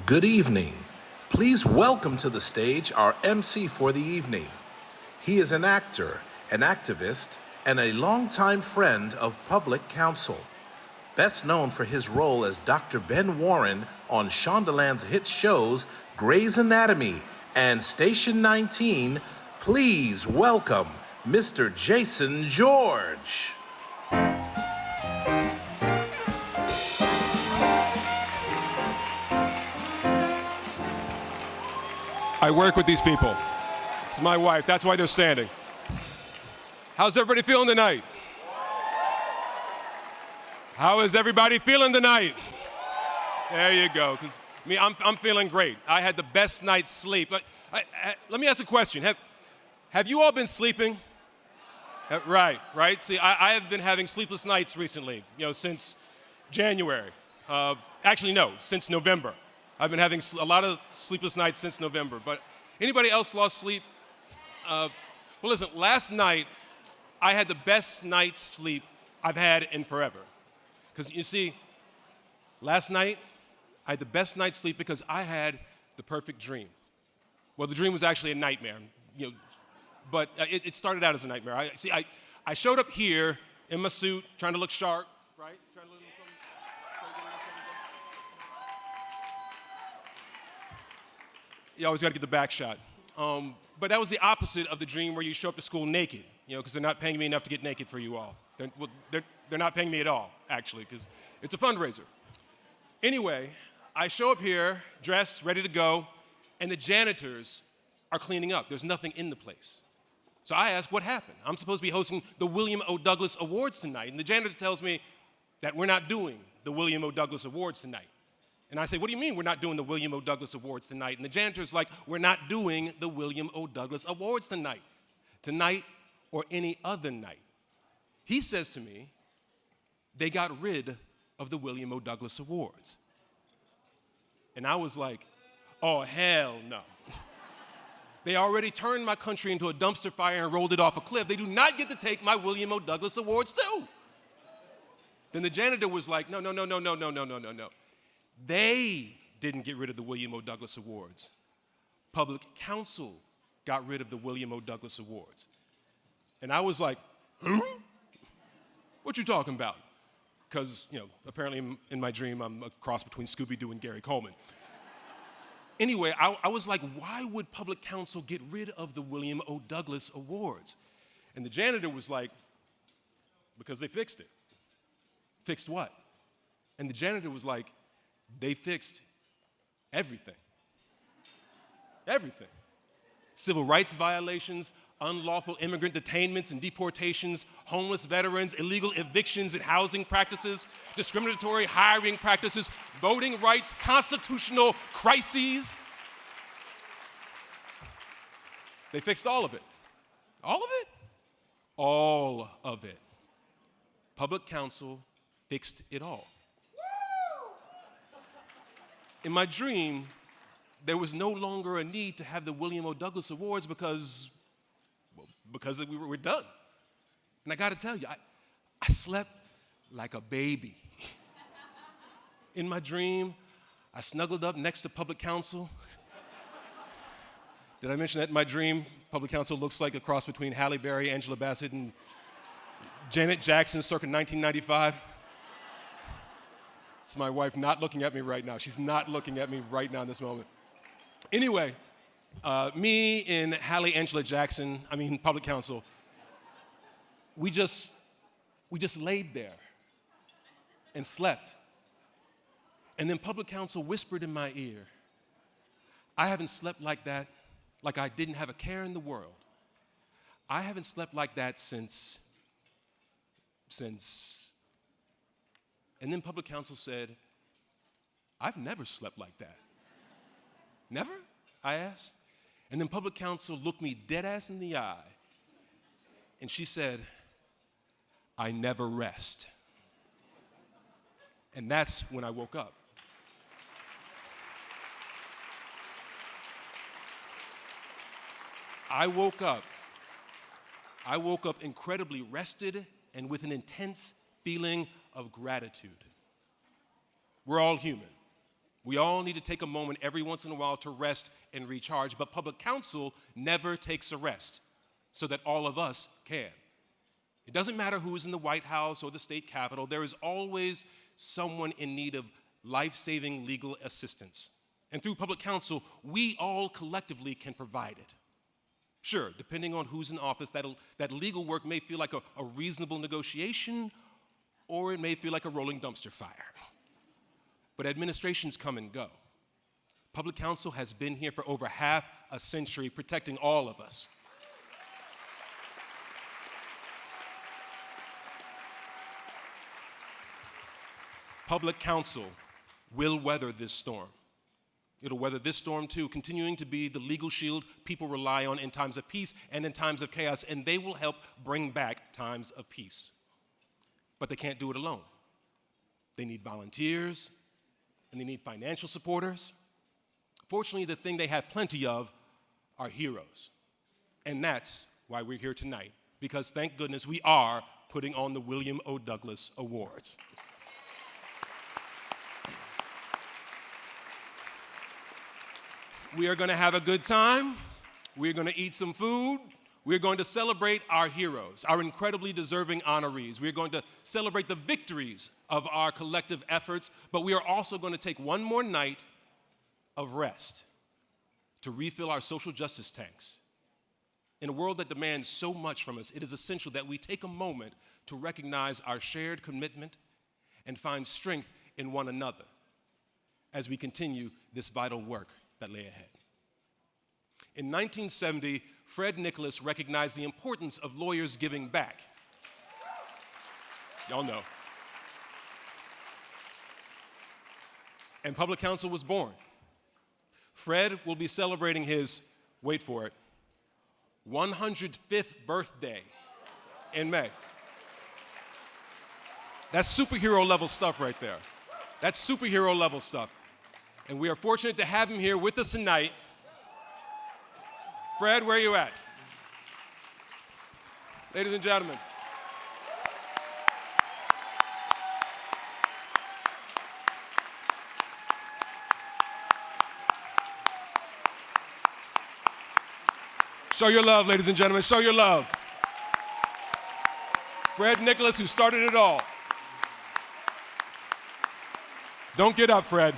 Good evening. Please welcome to the stage our MC for the evening. He is an actor, an activist, and a longtime friend of Public Counsel. Best known for his role as Dr. Ben Warren on Shondaland's hit shows Grey's Anatomy and Station 19, please welcome Mr. Jason George. I work with these people. It's my wife, that's why they're standing. How's everybody feeling tonight? How is everybody feeling tonight? There you go, because I'm feeling great. I had the best night's sleep. Let me ask a question. Have you all been sleeping? Right. See, I have been having sleepless nights recently, since January. Actually, no, since November. I've been having a lot of sleepless nights since November. But anybody else lost sleep? Well, listen, last night, I had the best night's sleep I've had in forever. Because you see, last night, I had the best night's sleep because I had the perfect dream. Well, the dream was actually a nightmare, but it started out as a nightmare. I showed up here in my suit, trying to look sharp, right? Trying to look something. You always got to get the back shot. But that was the opposite of the dream where you show up to school naked, because they're not paying me enough to get naked for you all. They're not paying me at all, actually, because it's a fundraiser. Anyway, I show up here, dressed, ready to go, and the janitors are cleaning up. There's nothing in the place. So I ask, what happened? I'm supposed to be hosting the William O. Douglas Awards tonight, and the janitor tells me that we're not doing the William O. Douglas Awards tonight. And I say, what do you mean we're not doing the William O. Douglas Awards tonight? And the janitor's like, we're not doing the William O. Douglas Awards tonight. Tonight or any other night. He says to me, they got rid of the William O. Douglas Awards. And I was like, oh, hell no. They already turned my country into a dumpster fire and rolled it off a cliff. They do not get to take my William O. Douglas Awards too. Then the janitor was like, no. They didn't get rid of the William O. Douglas Awards. Public Counsel got rid of the William O. Douglas Awards. And I was like, what you talking about? Because, apparently in my dream, I'm a cross between Scooby-Doo and Gary Coleman. Anyway, I was like, why would Public Counsel get rid of the William O. Douglas Awards? And the janitor was like, because they fixed it. Fixed what? And the janitor was like, they fixed everything. Everything. Civil rights violations, unlawful immigrant detainments and deportations, homeless veterans, illegal evictions and housing practices, discriminatory hiring practices, voting rights, constitutional crises. They fixed all of it. All of it? All of it. Public Counsel fixed it all. In my dream, there was no longer a need to have the William O. Douglas Awards because we're done. And I got to tell you, I slept like a baby. In my dream, I snuggled up next to Public Counsel. Did I mention that in my dream, Public Counsel looks like a cross between Halle Berry, Angela Bassett, and Janet Jackson circa 1995? It's my wife not looking at me right now. She's not looking at me right now in this moment. Anyway, me and Public Counsel, we just laid there and slept. And then Public Counsel whispered in my ear, I haven't slept like that, like I didn't have a care in the world. I haven't slept like that since. And then Public Counsel said, I've never slept like that. Never? I asked. And then Public Counsel looked me dead ass in the eye, and she said, I never rest. And that's when I woke up. I woke up incredibly rested and with an intense feeling of gratitude. We're all human. We all need to take a moment every once in a while to rest and recharge, but public counsel never takes a rest so that all of us can. It doesn't matter who's in the White House or the state capitol, there is always someone in need of life-saving legal assistance. And through public counsel, we all collectively can provide it. Sure, depending on who's in office, that legal work may feel like a reasonable negotiation, or it may feel like a rolling dumpster fire. But administrations come and go. Public counsel has been here for over half a century, protecting all of us. Public counsel will weather this storm. It'll weather this storm too, continuing to be the legal shield people rely on in times of peace and in times of chaos, and they will help bring back times of peace. But they can't do it alone. They need volunteers, and they need financial supporters. Fortunately, the thing they have plenty of are heroes. And that's why we're here tonight, because thank goodness we are putting on the William O. Douglas Awards. We are going to have a good time. We're going to eat some food. We're going to celebrate our heroes, our incredibly deserving honorees. We're going to celebrate the victories of our collective efforts, but we are also going to take one more night of rest to refill our social justice tanks. In a world that demands so much from us, it is essential that we take a moment to recognize our shared commitment and find strength in one another as we continue this vital work that lay ahead. In 1970, Fred Nicholas recognized the importance of lawyers giving back. Y'all know. And public counsel was born. Fred will be celebrating his, wait for it, 105th birthday in May. That's superhero level stuff right there. That's superhero level stuff. And we are fortunate to have him here with us tonight. Fred, where are you at? Ladies and gentlemen. Show your love, ladies and gentlemen, show your love. Fred Nicholas, who started it all. Don't get up, Fred.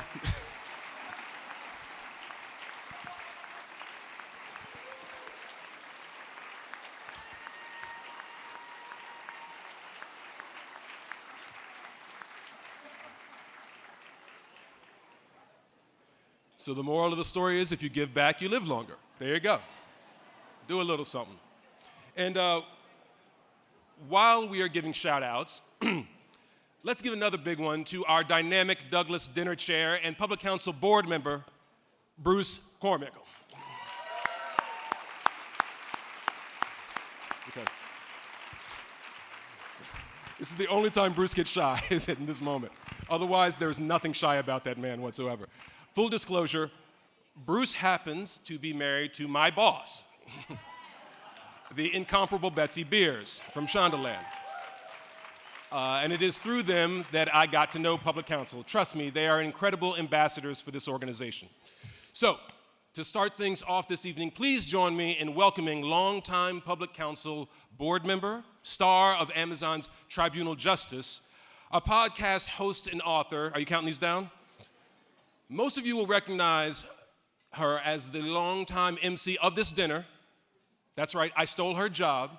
So the moral of the story is, if you give back, you live longer. There you go. Do a little something. And while we are giving shout outs, let's give another big one to our dynamic Douglas Dinner Chair and Public Counsel Board member, Bruce Cormickle. Okay. This is the only time Bruce gets shy, is it, in this moment? Otherwise, there's nothing shy about that man whatsoever. Full disclosure, Bruce happens to be married to my boss, the incomparable Betsy Beers from Shondaland. And it is through them that I got to know Public Counsel. Trust me, they are incredible ambassadors for this organization. So, to start things off this evening, please join me in welcoming longtime Public Counsel board member, star of Amazon's Tribunal Justice, a podcast host and author. Are you counting these down? Most of you will recognize her as the longtime MC of this dinner. That's right, I stole her job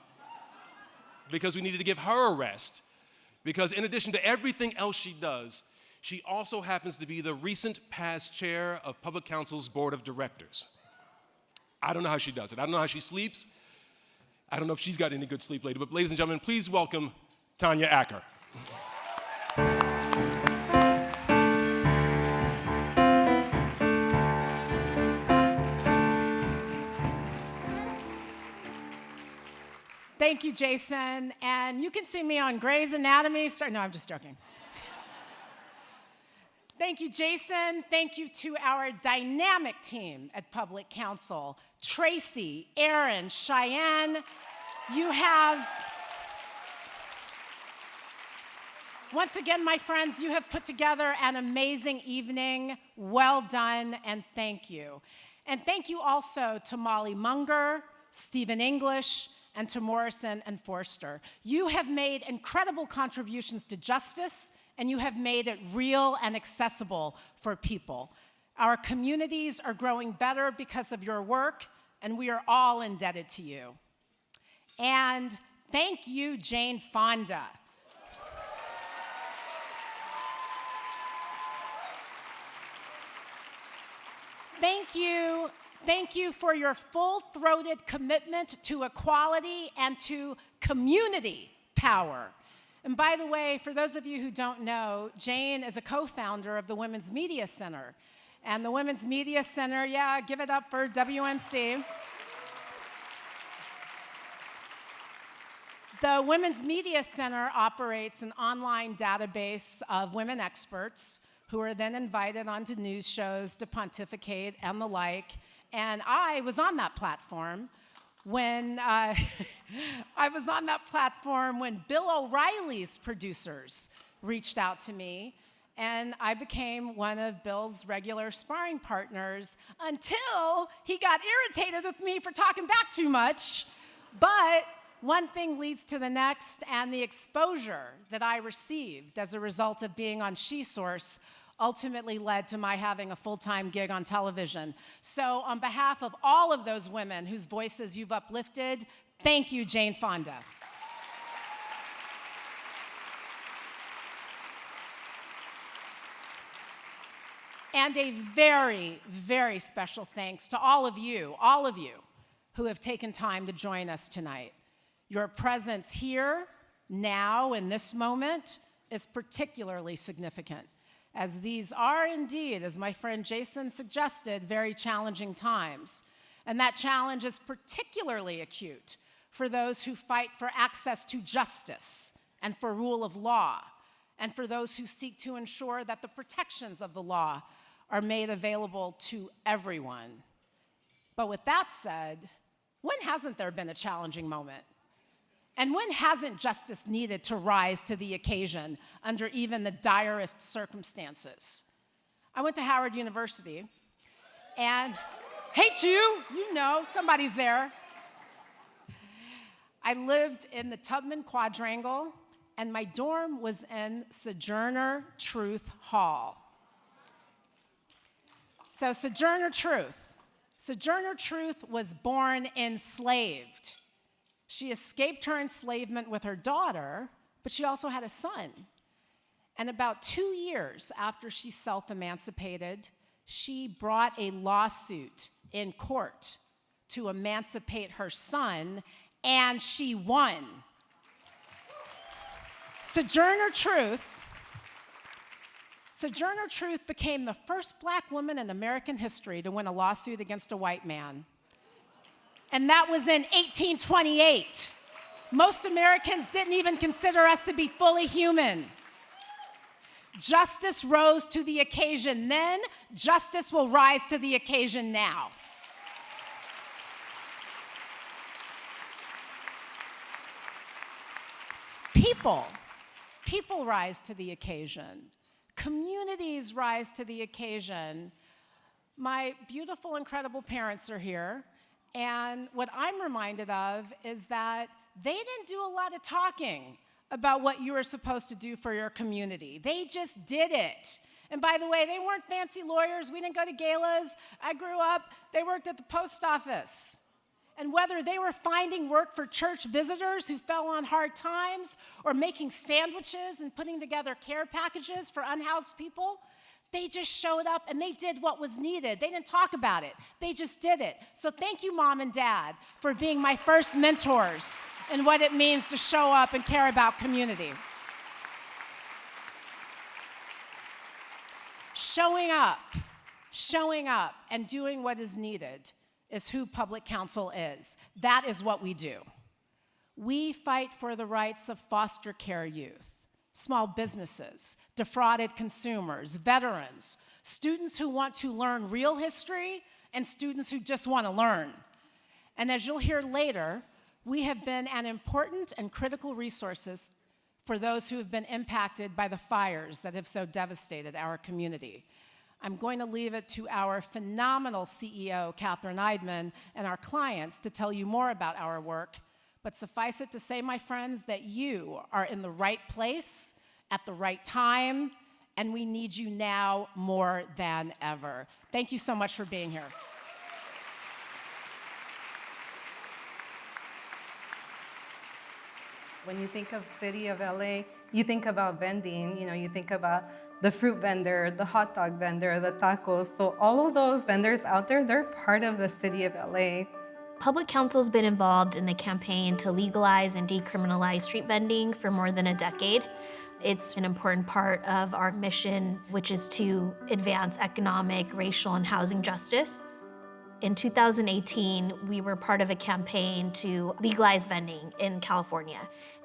because we needed to give her a rest. Because in addition to everything else she does, she also happens to be the recent past chair of Public Counsel's Board of Directors. I don't know how she does it. I don't know how she sleeps. I don't know if she's got any good sleep lately. But ladies and gentlemen, please welcome Tanya Acker. Thank you, Jason. And you can see me on Grey's Anatomy. No, I'm just joking. Thank you, Jason. Thank you to our dynamic team at Public Counsel. Tracy, Aaron, Cheyenne. You have Once again, my friends, you have put together an amazing evening. Well done, and thank you. And thank you also to Molly Munger, Stephen English, and to Morrison and Foerster. You have made incredible contributions to justice, and you have made it real and accessible for people. Our communities are growing better because of your work, and we are all indebted to you. And thank you, Jane Fonda. Thank you for your full-throated commitment to equality and to community power. And by the way, for those of you who don't know, Jane is a co-founder of the Women's Media Center. And the Women's Media Center, yeah, give it up for WMC. The Women's Media Center operates an online database of women experts who are then invited onto news shows to pontificate and the like. And I was on that platform when when Bill O'Reilly's producers reached out to me, and I became one of Bill's regular sparring partners until he got irritated with me for talking back too much. But one thing leads to the next, and the exposure that I received as a result of being on SheSource ultimately led to my having a full-time gig on television. So on behalf of all of those women whose voices you've uplifted, thank you, Jane Fonda. And a very, very special thanks to all of you who have taken time to join us tonight. Your presence here, now, in this moment, is particularly significant, as these are indeed, as my friend Jason suggested, very challenging times. And that challenge is particularly acute for those who fight for access to justice and for rule of law, and for those who seek to ensure that the protections of the law are made available to everyone. But with that said, when hasn't there been a challenging moment? And when hasn't justice needed to rise to the occasion under even the direst circumstances? I went to Howard University, and hate you, you know, somebody's there. I lived in the Tubman Quadrangle, and my dorm was in Sojourner Truth Hall. So Sojourner Truth was born enslaved. She escaped her enslavement with her daughter, but she also had a son. And about 2 years after she self-emancipated, she brought a lawsuit in court to emancipate her son, and she won. Sojourner Truth became the first black woman in American history to win a lawsuit against a white man. And that was in 1828. Most Americans didn't even consider us to be fully human. Justice rose to the occasion then. Justice will rise to the occasion now. People rise to the occasion. Communities rise to the occasion. My beautiful, incredible parents are here. And what I'm reminded of is that they didn't do a lot of talking about what you were supposed to do for your community. They just did it. And by the way, they weren't fancy lawyers. We didn't go to galas. I grew up, they worked at the post office. And whether they were finding work for church visitors who fell on hard times, or making sandwiches and putting together care packages for unhoused people, they just showed up and they did what was needed. They didn't talk about it. They just did it. So thank you, Mom and Dad, for being my first mentors in what it means to show up and care about community. Showing up and doing what is needed is who Public Counsel is. That is what we do. We fight for the rights of foster care youth, small businesses, defrauded consumers, veterans, students who want to learn real history, and students who just want to learn. And as you'll hear later, we have been an important and critical resource for those who have been impacted by the fires that have so devastated our community. I'm going to leave it to our phenomenal CEO, Catherine Eidman, and our clients to tell you more about our work, but suffice it to say, my friends, that you are in the right place at the right time, and we need you now more than ever. Thank you so much for being here. When you think of City of LA, you think about vending, you think about the fruit vendor, the hot dog vendor, the tacos. So all of those vendors out there, they're part of the City of LA. Public Counsel's been involved in the campaign to legalize and decriminalize street vending for more than a decade. It's an important part of our mission, which is to advance economic, racial, and housing justice. In 2018, we were part of a campaign to legalize vending in California.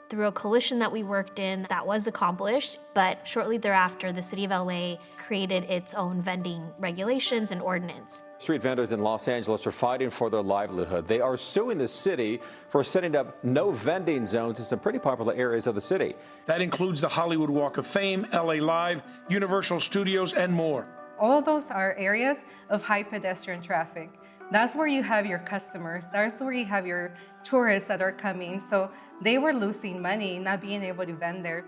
Through a coalition that we worked in, that was accomplished, but shortly thereafter, the City of LA created its own vending regulations and ordinance. Street vendors in Los Angeles are fighting for their livelihood. They are suing the city for setting up no vending zones in some pretty popular areas of the city. That includes the Hollywood Walk of Fame, LA Live, Universal Studios, and more. All of those are areas of high pedestrian traffic. That's where you have your customers. That's where you have your tourists that are coming. So they were losing money, not being able to vend there.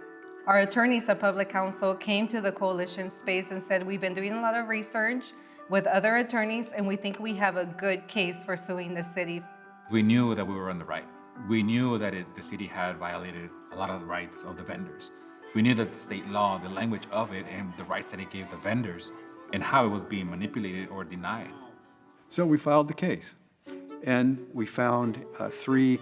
Our attorneys at Public Counsel came to the coalition space and said, we've been doing a lot of research with other attorneys, and we think we have a good case for suing the city. We knew that we were on the right. We knew that the city had violated a lot of the rights of the vendors. We knew that the state law, the language of it, and the rights that it gave the vendors, and how it was being manipulated or denied. So we filed the case, and we found three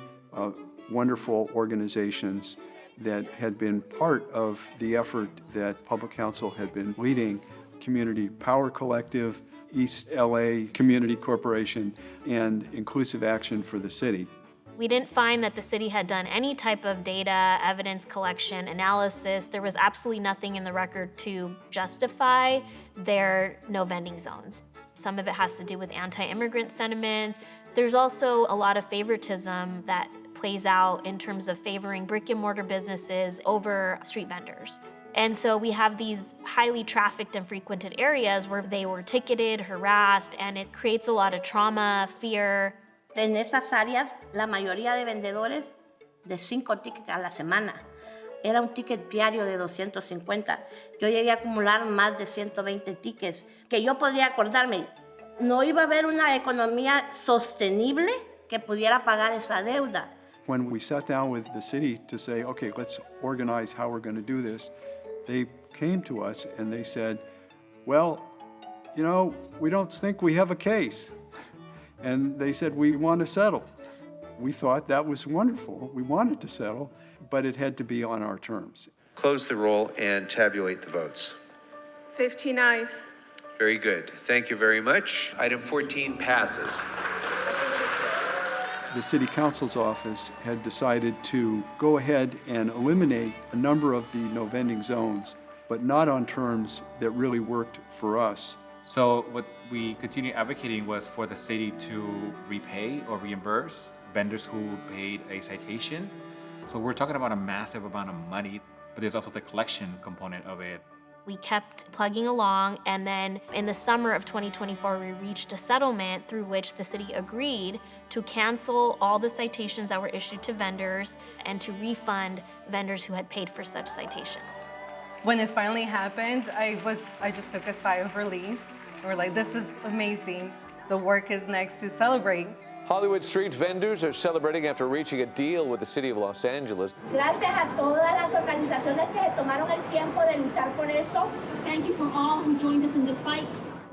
wonderful organizations that had been part of the effort that Public Counsel had been leading: Community Power Collective, East LA Community Corporation, and Inclusive Action for the City. We didn't find that the city had done any type of data, evidence collection, analysis. There was absolutely nothing in the record to justify their no vending zones. Some of it has to do with anti-immigrant sentiments. There's also a lot of favoritism that plays out in terms of favoring brick and mortar businesses over street vendors. And so we have these highly trafficked and frequented areas where they were ticketed, harassed, and it creates a lot of trauma, fear. En esas áreas, la mayoría de vendedores de 5 tickets a la semana. Era un ticket diario de 250. Yo llegué a acumular más de 120 tickets, que yo podría acordarme, no iba a haber una economía sostenible que pudiera pagar esa deuda. When we sat down with the city to say, okay, let's organize how we're going to do this, they came to us and they said, well, we don't think we have a case. And they said, we want to settle. We thought that was wonderful. We wanted to settle, but it had to be on our terms. Close the roll and tabulate the votes. 15 ayes. Very good. Thank you very much. Item 14 passes. The City Council's office had decided to go ahead and eliminate a number of the no vending zones, but not on terms that really worked for us. So what we continued advocating was for the city to repay or reimburse vendors who paid a citation. So we're talking about a massive amount of money, but there's also the collection component of it. We kept plugging along, and then in the summer of 2024, we reached a settlement through which the city agreed to cancel all the citations that were issued to vendors and to refund vendors who had paid for such citations. When it finally happened, I just took a sigh of relief. We're like, this is amazing. The work is next to celebrate. Hollywood street vendors are celebrating after reaching a deal with the city of Los Angeles. Gracias a todas las organizaciones que se tomaron el tiempo de luchar por esto. Thank you for all who joined us in this fight.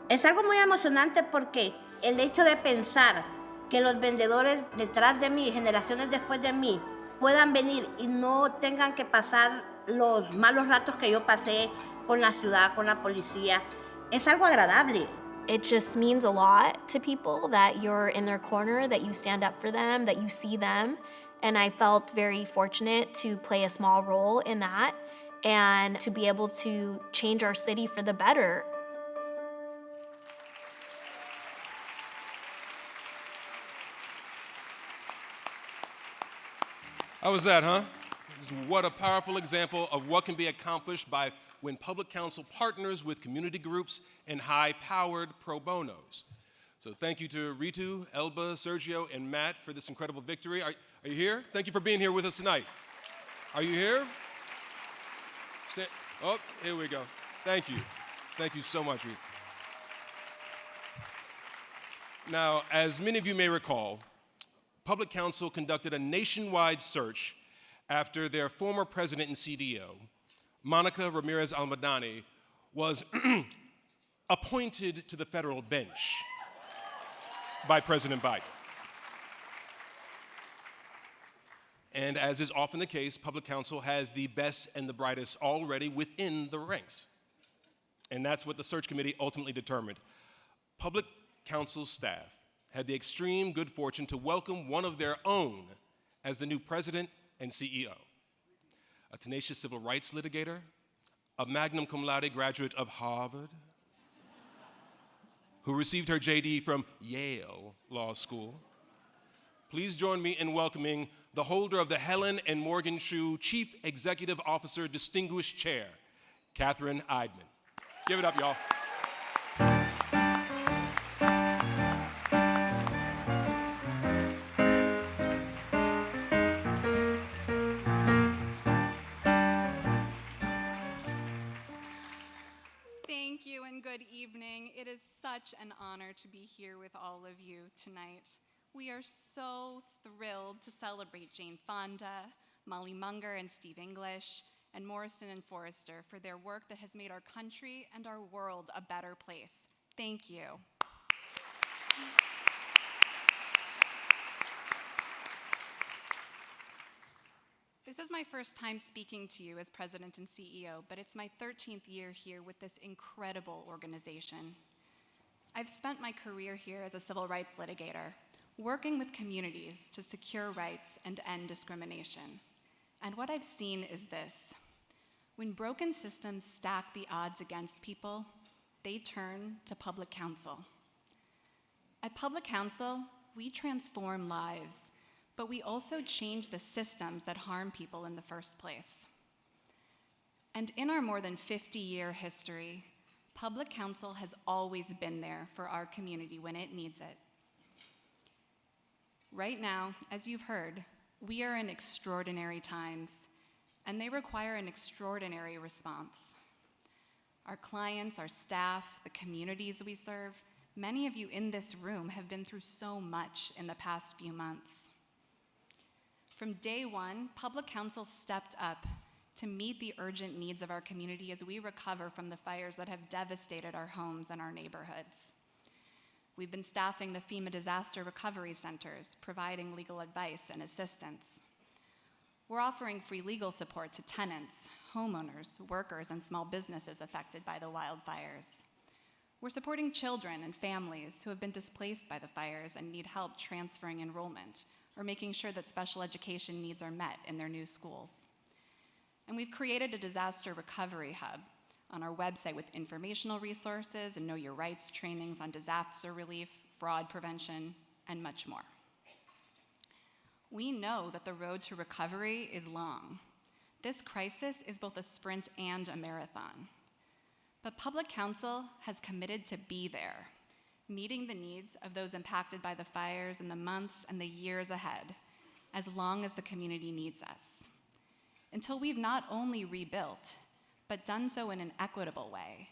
Es algo muy emocionante porque el hecho de pensar que los vendedores detrás de mí, generaciones después de mí, puedan venir y no tengan que pasar los malos ratos que yo pasé con la ciudad, con la policía, es algo agradable. It just means a lot to people that you're in their corner, that you stand up for them, that you see them. And I felt very fortunate to play a small role in that and to be able to change our city for the better. How was that, huh? What a powerful example of what can be accomplished by when public counsel partners with community groups and high-powered pro bonos. So thank you to Ritu, Elba, Sergio, and Matt for this incredible victory. Are you here? Thank you for being here with us tonight. Are you here? Oh, here we go. Thank you. Thank you so much, Ritu. Now, as many of you may recall, Public Counsel conducted a nationwide search after their former president and CDO, Monica Ramirez Almadani, was appointed to the federal bench by President Biden. And as is often the case, Public Counsel has the best and the brightest already within the ranks. And that's what the search committee ultimately determined. Public Counsel staff had the extreme good fortune to welcome one of their own as the new president and CEO, a tenacious civil rights litigator, a magna cum laude graduate of Harvard, who received her JD from Yale Law School. Please join me in welcoming the holder of the Helen and Morgan Shue Chief Executive Officer Distinguished Chair, Catherine Eidman. Give it up, y'all. Thank you and good evening. It is such an honor to be here with all of you tonight. We are so thrilled to celebrate Jane Fonda, Molly Munger and Steve English, and Morrison and Foerster for their work that has made our country and our world a better place. Thank you. This is my first time speaking to you as president and CEO, but it's my 13th year here with this incredible organization. I've spent my career here as a civil rights litigator, working with communities to secure rights and end discrimination. And what I've seen is this: when broken systems stack the odds against people, they turn to public counsel. At Public Counsel, we transform lives, but we also change the systems that harm people in the first place. And in our more than 50-year history, Public Counsel has always been there for our community when it needs it. Right now, as you've heard, we are in extraordinary times, and they require an extraordinary response. Our clients, our staff, the communities we serve, many of you in this room have been through so much in the past few months. From day one, Public Counsel stepped up to meet the urgent needs of our community as we recover from the fires that have devastated our homes and our neighborhoods. We've been staffing the FEMA disaster recovery centers, providing legal advice and assistance. We're offering free legal support to tenants, homeowners, workers, and small businesses affected by the wildfires. We're supporting children and families who have been displaced by the fires and need help transferring enrollment, or making sure that special education needs are met in their new schools. And we've created a disaster recovery hub on our website with informational resources and know your rights trainings on disaster relief, fraud prevention, and much more. We know that the road to recovery is long. This crisis is both a sprint and a marathon. But Public Counsel has committed to be there, meeting the needs of those impacted by the fires in the months and the years ahead, as long as the community needs us, until we've not only rebuilt, but done so in an equitable way,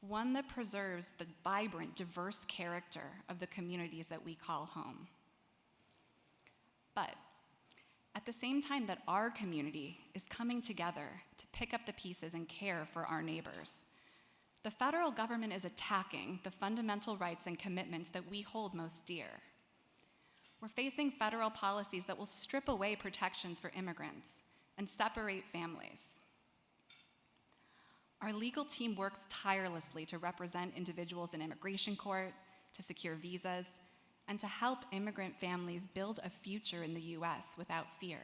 one that preserves the vibrant, diverse character of the communities that we call home. But at the same time that our community is coming together to pick up the pieces and care for our neighbors, the federal government is attacking the fundamental rights and commitments that we hold most dear. We're facing federal policies that will strip away protections for immigrants and separate families. Our legal team works tirelessly to represent individuals in immigration court, to secure visas, and to help immigrant families build a future in the US without fear.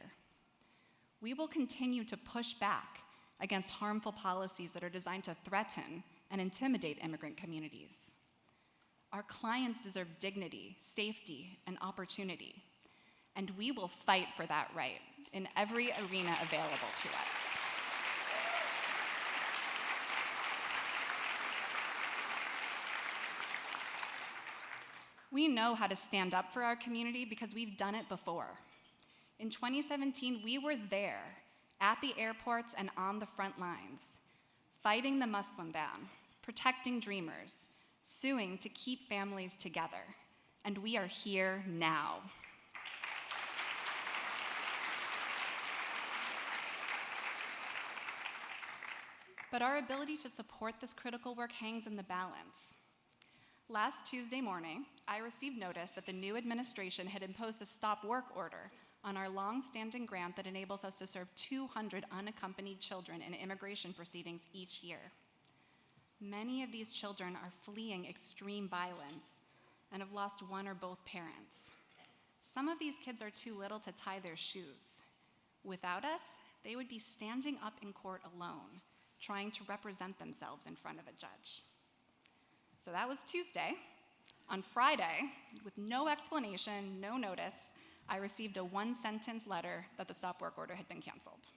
We will continue to push back against harmful policies that are designed to threaten and intimidate immigrant communities. Our clients deserve dignity, safety, and opportunity, and we will fight for that right in every arena available to us. We know how to stand up for our community because we've done it before. In 2017, we were there at the airports and on the front lines, fighting the Muslim ban, protecting dreamers, suing to keep families together. And we are here now. But our ability to support this critical work hangs in the balance. Last Tuesday morning, I received notice that the new administration had imposed a stop work order on our long-standing grant that enables us to serve 200 unaccompanied children in immigration proceedings each year. Many of these children are fleeing extreme violence and have lost one or both parents. Some of these kids are too little to tie their shoes. Without us, they would be standing up in court alone, trying to represent themselves in front of a judge. So that was Tuesday. On Friday, with no explanation, no notice, I received a one-sentence letter that the stop work order had been canceled.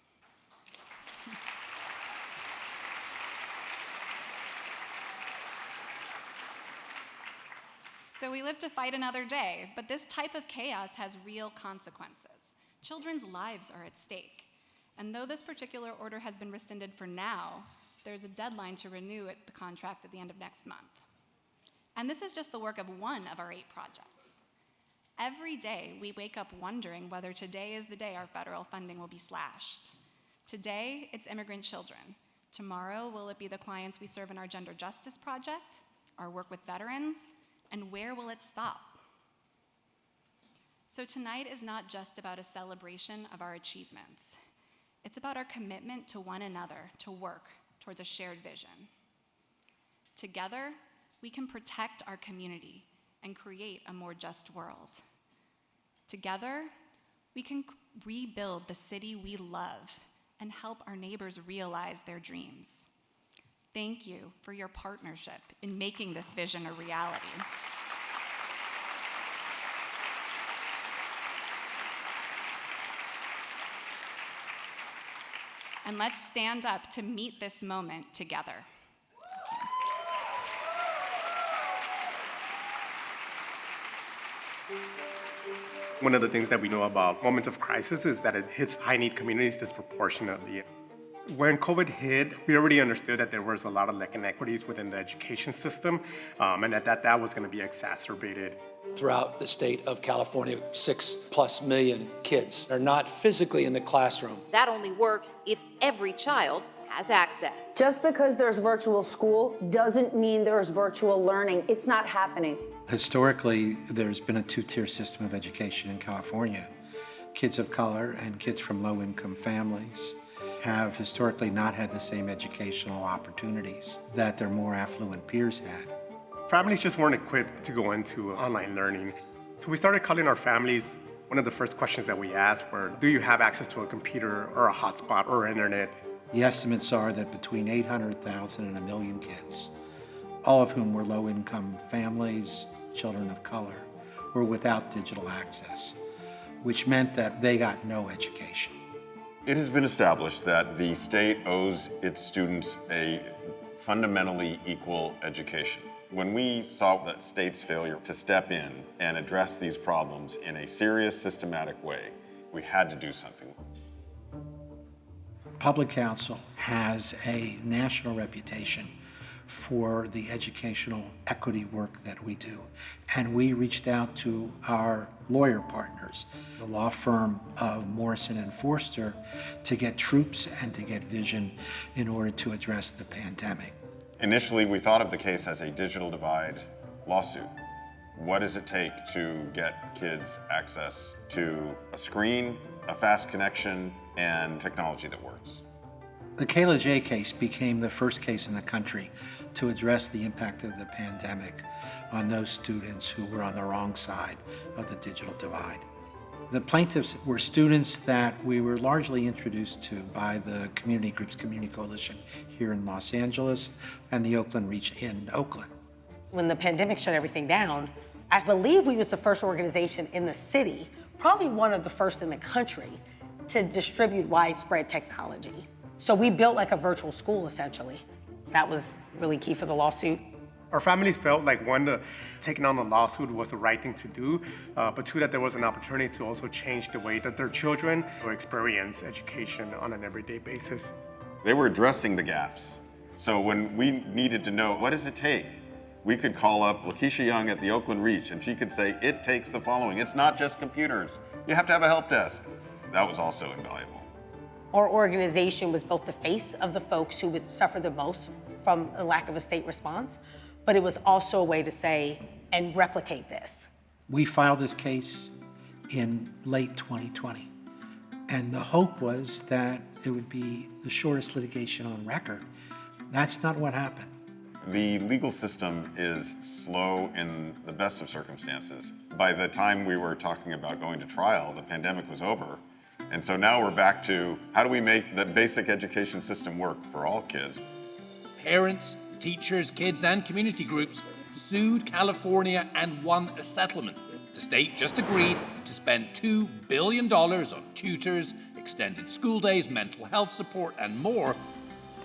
So we live to fight another day, but this type of chaos has real consequences. Children's lives are at stake. And though this particular order has been rescinded for now, there's a deadline to renew the contract at the end of next month. And this is just the work of one of our 8 projects. Every day, we wake up wondering whether today is the day our federal funding will be slashed. Today, it's immigrant children. Tomorrow, will it be the clients we serve in our gender justice project, our work with veterans, and where will it stop? So tonight is not just about a celebration of our achievements. It's about our commitment to one another to work towards a shared vision. Together, we can protect our community and create a more just world. Together, we can rebuild the city we love and help our neighbors realize their dreams. Thank you for your partnership in making this vision a reality. And let's stand up to meet this moment together. One of the things that we know about moments of crisis is that it hits high-need communities disproportionately. When COVID hit, we already understood that there was a lot of inequities within the education system, and that was going to be exacerbated. Throughout the state of California, 6+ million kids are not physically in the classroom. That only works if every child has access. Just because there's virtual school doesn't mean there's virtual learning. It's not happening. Historically, there's been a 2-tier system of education in California. Kids of color and kids from low-income families have historically not had the same educational opportunities that their more affluent peers had. Families just weren't equipped to go into online learning. So we started calling our families. One of the first questions that we asked were, do you have access to a computer or a hotspot or internet? The estimates are that between 800,000 and 1 million kids, all of whom were low-income families, children of color, were without digital access, which meant that they got no education. It has been established that the state owes its students a fundamentally equal education. When we saw the state's failure to step in and address these problems in a serious, systematic way, we had to do something. Public Counsel has a national reputation for the educational equity work that we do. And we reached out to our lawyer partners, the law firm of Morrison Foerster, to get troops and to get vision in order to address the pandemic. Initially, we thought of the case as a digital divide lawsuit. What does it take to get kids access to a screen, a fast connection, and technology that works? The Kayla J case became the first case in the country to address the impact of the pandemic on those students who were on the wrong side of the digital divide. The plaintiffs were students that we were largely introduced to by the community groups, Community Coalition here in Los Angeles and the Oakland Reach in Oakland. When the pandemic shut everything down, I believe we was the first organization in the city, probably one of the first in the country, to distribute widespread technology. So we built like a virtual school, essentially. That was really key for the lawsuit. Our families felt like, one, taking on the lawsuit was the right thing to do, but two, that there was an opportunity to also change the way that their children will experience education on an everyday basis. They were addressing the gaps. So when we needed to know, what does it take? We could call up Lakeisha Young at the Oakland Reach, and she could say, it takes the following. It's not just computers. You have to have a help desk. That was also invaluable. Our organization was both the face of the folks who would suffer the most from a lack of a state response, but it was also a way to say, and replicate this. We filed this case in late 2020, and the hope was that it would be the shortest litigation on record. That's not what happened. The legal system is slow in the best of circumstances. By the time we were talking about going to trial, the pandemic was over. And so now we're back to, how do we make the basic education system work for all kids? Parents, teachers, kids, and community groups sued California and won a settlement. The state just agreed to spend $2 billion on tutors, extended school days, mental health support, and more.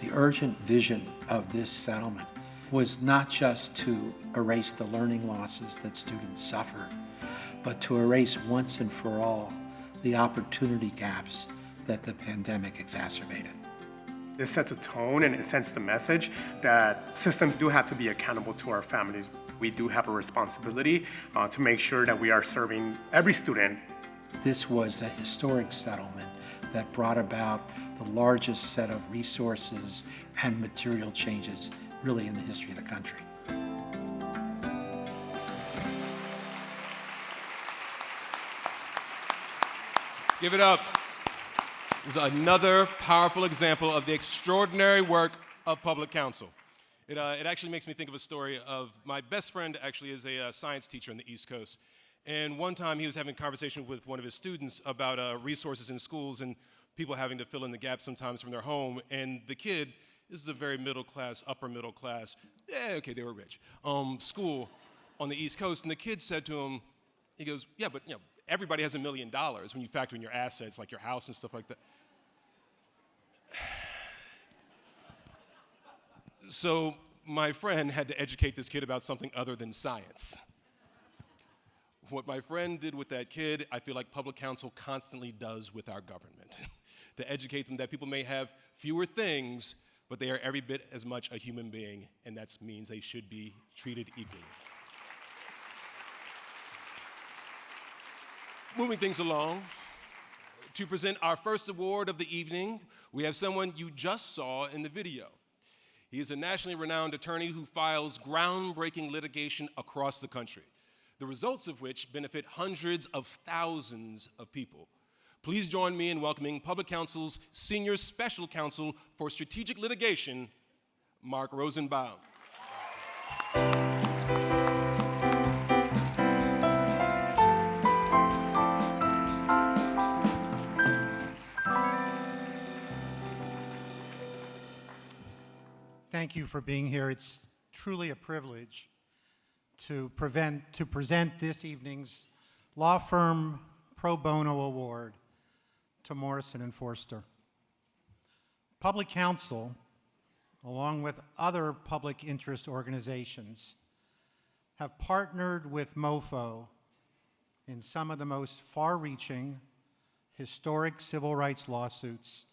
The urgent vision of this settlement was not just to erase the learning losses that students suffered, but to erase once and for all the opportunity gaps that the pandemic exacerbated. This sets a tone and it sends the message that systems do have to be accountable to our families. We do have a responsibility to make sure that we are serving every student. This was a historic settlement that brought about the largest set of resources and material changes really in the history of the country. Give it up. This is another powerful example of the extraordinary work of public counsel. It actually makes me think of a story of my best friend actually is a science teacher on the East Coast. And one time he was having a conversation with one of his students about resources in schools and people having to fill in the gaps sometimes from their home. And the kid, this is a very middle class, upper middle class, okay, they were rich, school on the East Coast. And the kid said to him, he goes, yeah, but everybody has $1 million when you factor in your assets, like your house and stuff like that. So my friend had to educate this kid about something other than science. What my friend did with that kid, I feel like public counsel constantly does with our government. To educate them that people may have fewer things, but they are every bit as much a human being, and that means they should be treated equally. Moving things along, to present our first award of the evening, we have someone you just saw in the video. He is a nationally renowned attorney who files groundbreaking litigation across the country, the results of which benefit hundreds of thousands of people. Please join me in welcoming Public Counsel's Senior Special Counsel for Strategic Litigation, Mark Rosenbaum. Thank you for being here. It's truly a privilege to present this evening's Law Firm Pro Bono Award to Morrison Foerster. Public Counsel, along with other public interest organizations, have partnered with MoFo in some of the most far-reaching, historic civil rights lawsuits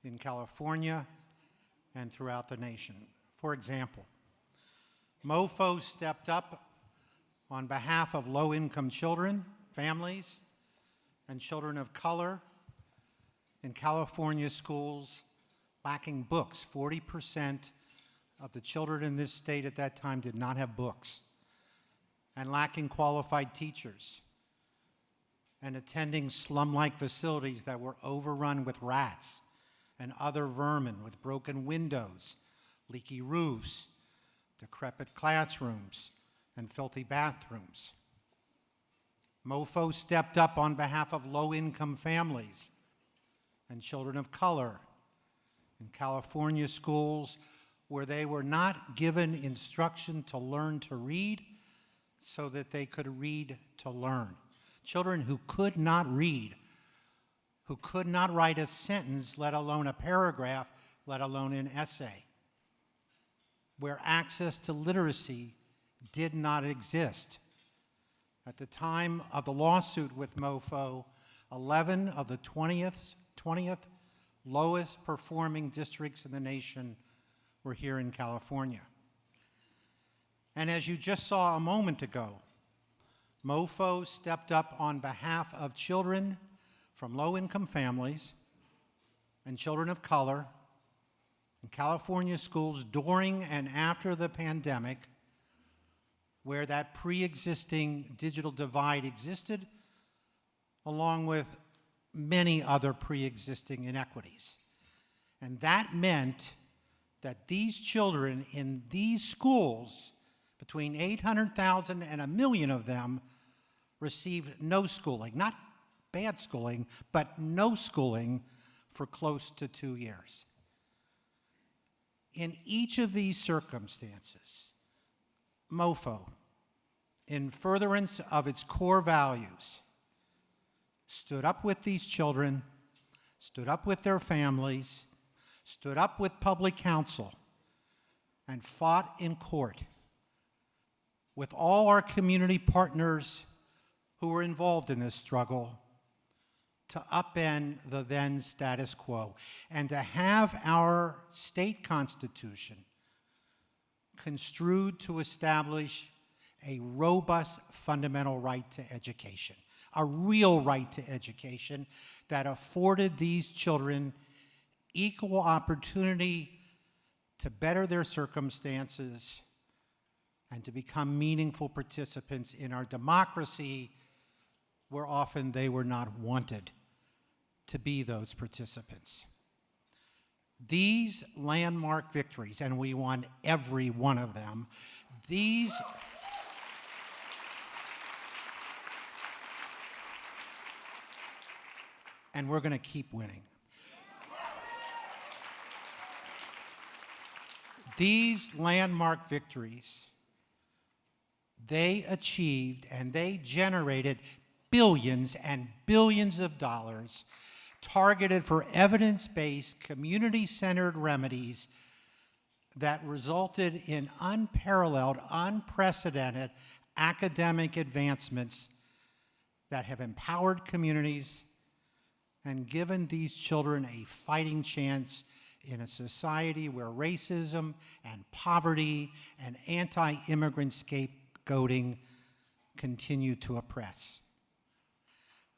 in California and throughout the nation. For example, MoFo stepped up on behalf of low-income children, families, and children of color in California schools lacking books. 40% of the children in this state at that time did not have books, and lacking qualified teachers, and attending slum-like facilities that were overrun with rats and other vermin, with broken windows, leaky roofs, decrepit classrooms, and filthy bathrooms. MoFo stepped up on behalf of low-income families and children of color in California schools where they were not given instruction to learn to read so that they could read to learn. Children who could not read, who could not write a sentence, let alone a paragraph, let alone an essay, where access to literacy did not exist. At the time of the lawsuit with MoFo, 11 of the 20th lowest performing districts in the nation were here in California. And as you just saw a moment ago, MoFo stepped up on behalf of children from low-income families and children of color in California schools during and after the pandemic, where that pre-existing digital divide existed, along with many other pre-existing inequities. And that meant that these children in these schools, between 800,000 and 1 million of them, received no schooling, not bad schooling, but no schooling for close to 2 years. In each of these circumstances, MoFo, in furtherance of its core values, stood up with these children, stood up with their families, stood up with Public Counsel, and fought in court with all our community partners who were involved in this struggle to upend the then status quo and to have our state constitution construed to establish a robust fundamental right to education, a real right to education that afforded these children equal opportunity to better their circumstances and to become meaningful participants in our democracy, where often they were not wanted to be those participants. These landmark victories, and we won every one of them, and we're going to keep winning. These landmark victories, they achieved and they generated billions and billions of dollars targeted for evidence-based, community-centered remedies that resulted in unparalleled, unprecedented academic advancements that have empowered communities and given these children a fighting chance in a society where racism and poverty and anti-immigrant scapegoating continue to oppress.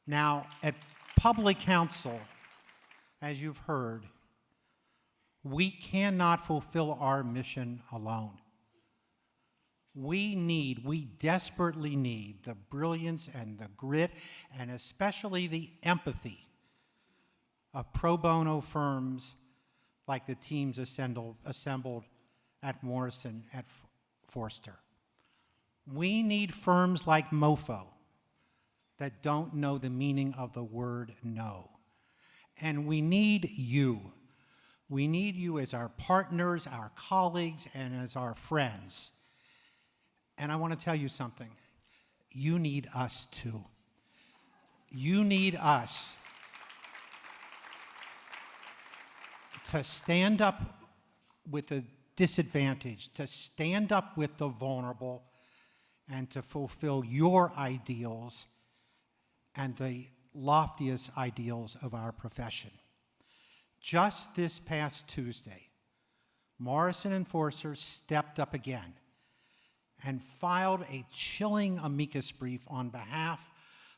Now, at Public Counsel, as you've heard, we cannot fulfill our mission alone. We desperately need the brilliance and the grit, and especially the empathy of pro bono firms like the teams assembled at Morrison at Foerster. We need firms like MoFo that don't know the meaning of the word no. And we need you. We need you as our partners, our colleagues, and as our friends. And I want to tell you something. You need us too. You need us to stand up with the disadvantaged, to stand up with the vulnerable, and to fulfill your ideals and the loftiest ideals of our profession. Just this past Tuesday, Morrison Foerster stepped up again and filed a chilling amicus brief on behalf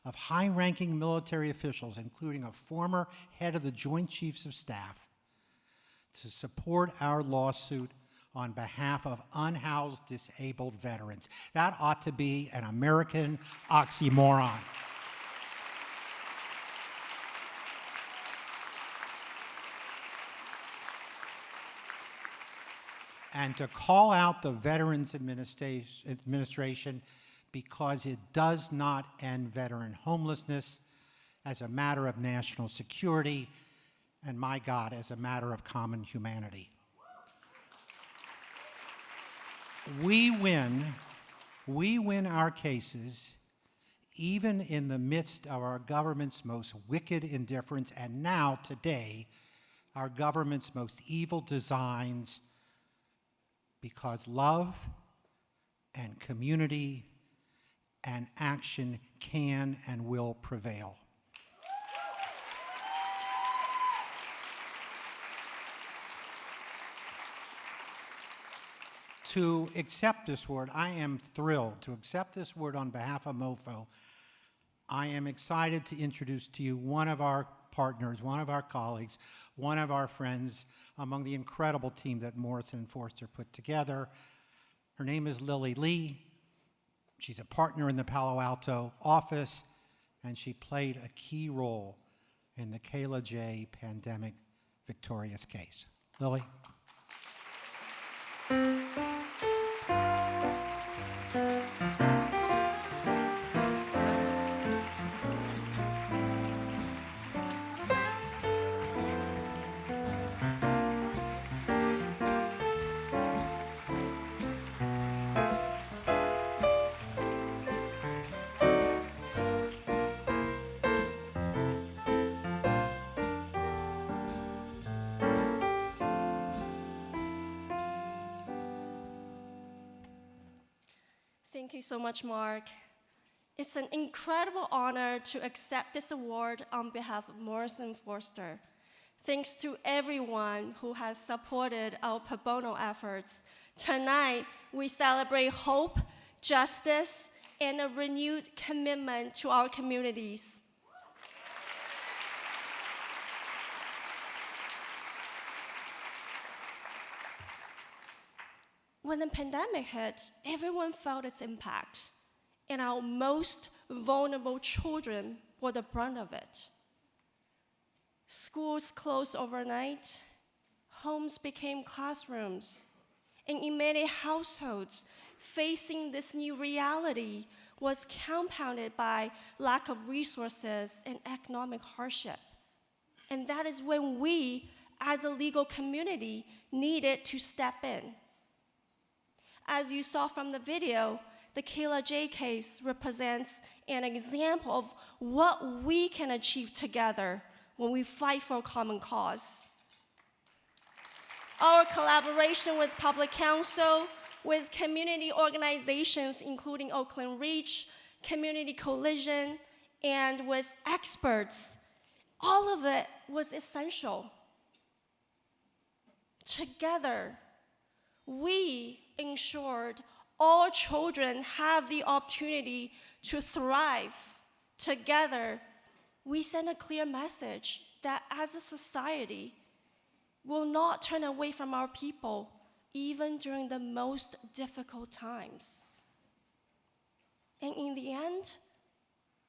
of high-ranking military officials, including a former head of the Joint Chiefs of Staff, to support our lawsuit on behalf of unhoused disabled veterans. That ought to be an American oxymoron. And to call out the Veterans Administration because it does not end veteran homelessness as a matter of national security, and my God, as a matter of common humanity. We win our cases even in the midst of our government's most wicked indifference, and now, today, our government's most evil designs, because love and community and action can and will prevail. To accept this award, I am thrilled to accept this award on behalf of MoFo. I am excited to introduce to you one of our partners, one of our colleagues, one of our friends among the incredible team that Morrison Foerster put together. Her name is Lily Lee. She's a partner in the Palo Alto office, and she played a key role in the Kayla J. pandemic victorious case. Lily. Thank you so much, Mark. It's an incredible honor to accept this award on behalf of Morrison Foerster. Thanks to everyone who has supported our pro bono efforts. Tonight, we celebrate hope, justice, and a renewed commitment to our communities. When the pandemic hit, everyone felt its impact, and our most vulnerable children bore the brunt of it. Schools closed overnight, homes became classrooms, and in many households, facing this new reality was compounded by lack of resources and economic hardship. And that is when we, as a legal community, needed to step in. As you saw from the video, the Kayla J case represents an example of what we can achieve together when we fight for a common cause. Our collaboration with Public Counsel, with community organizations including Oakland Reach, Community Coalition, and with experts, all of it was essential. Together, we ensured all children have the opportunity to thrive. Together, we send a clear message that as a society, will not turn away from our people, even during the most difficult times. And in the end,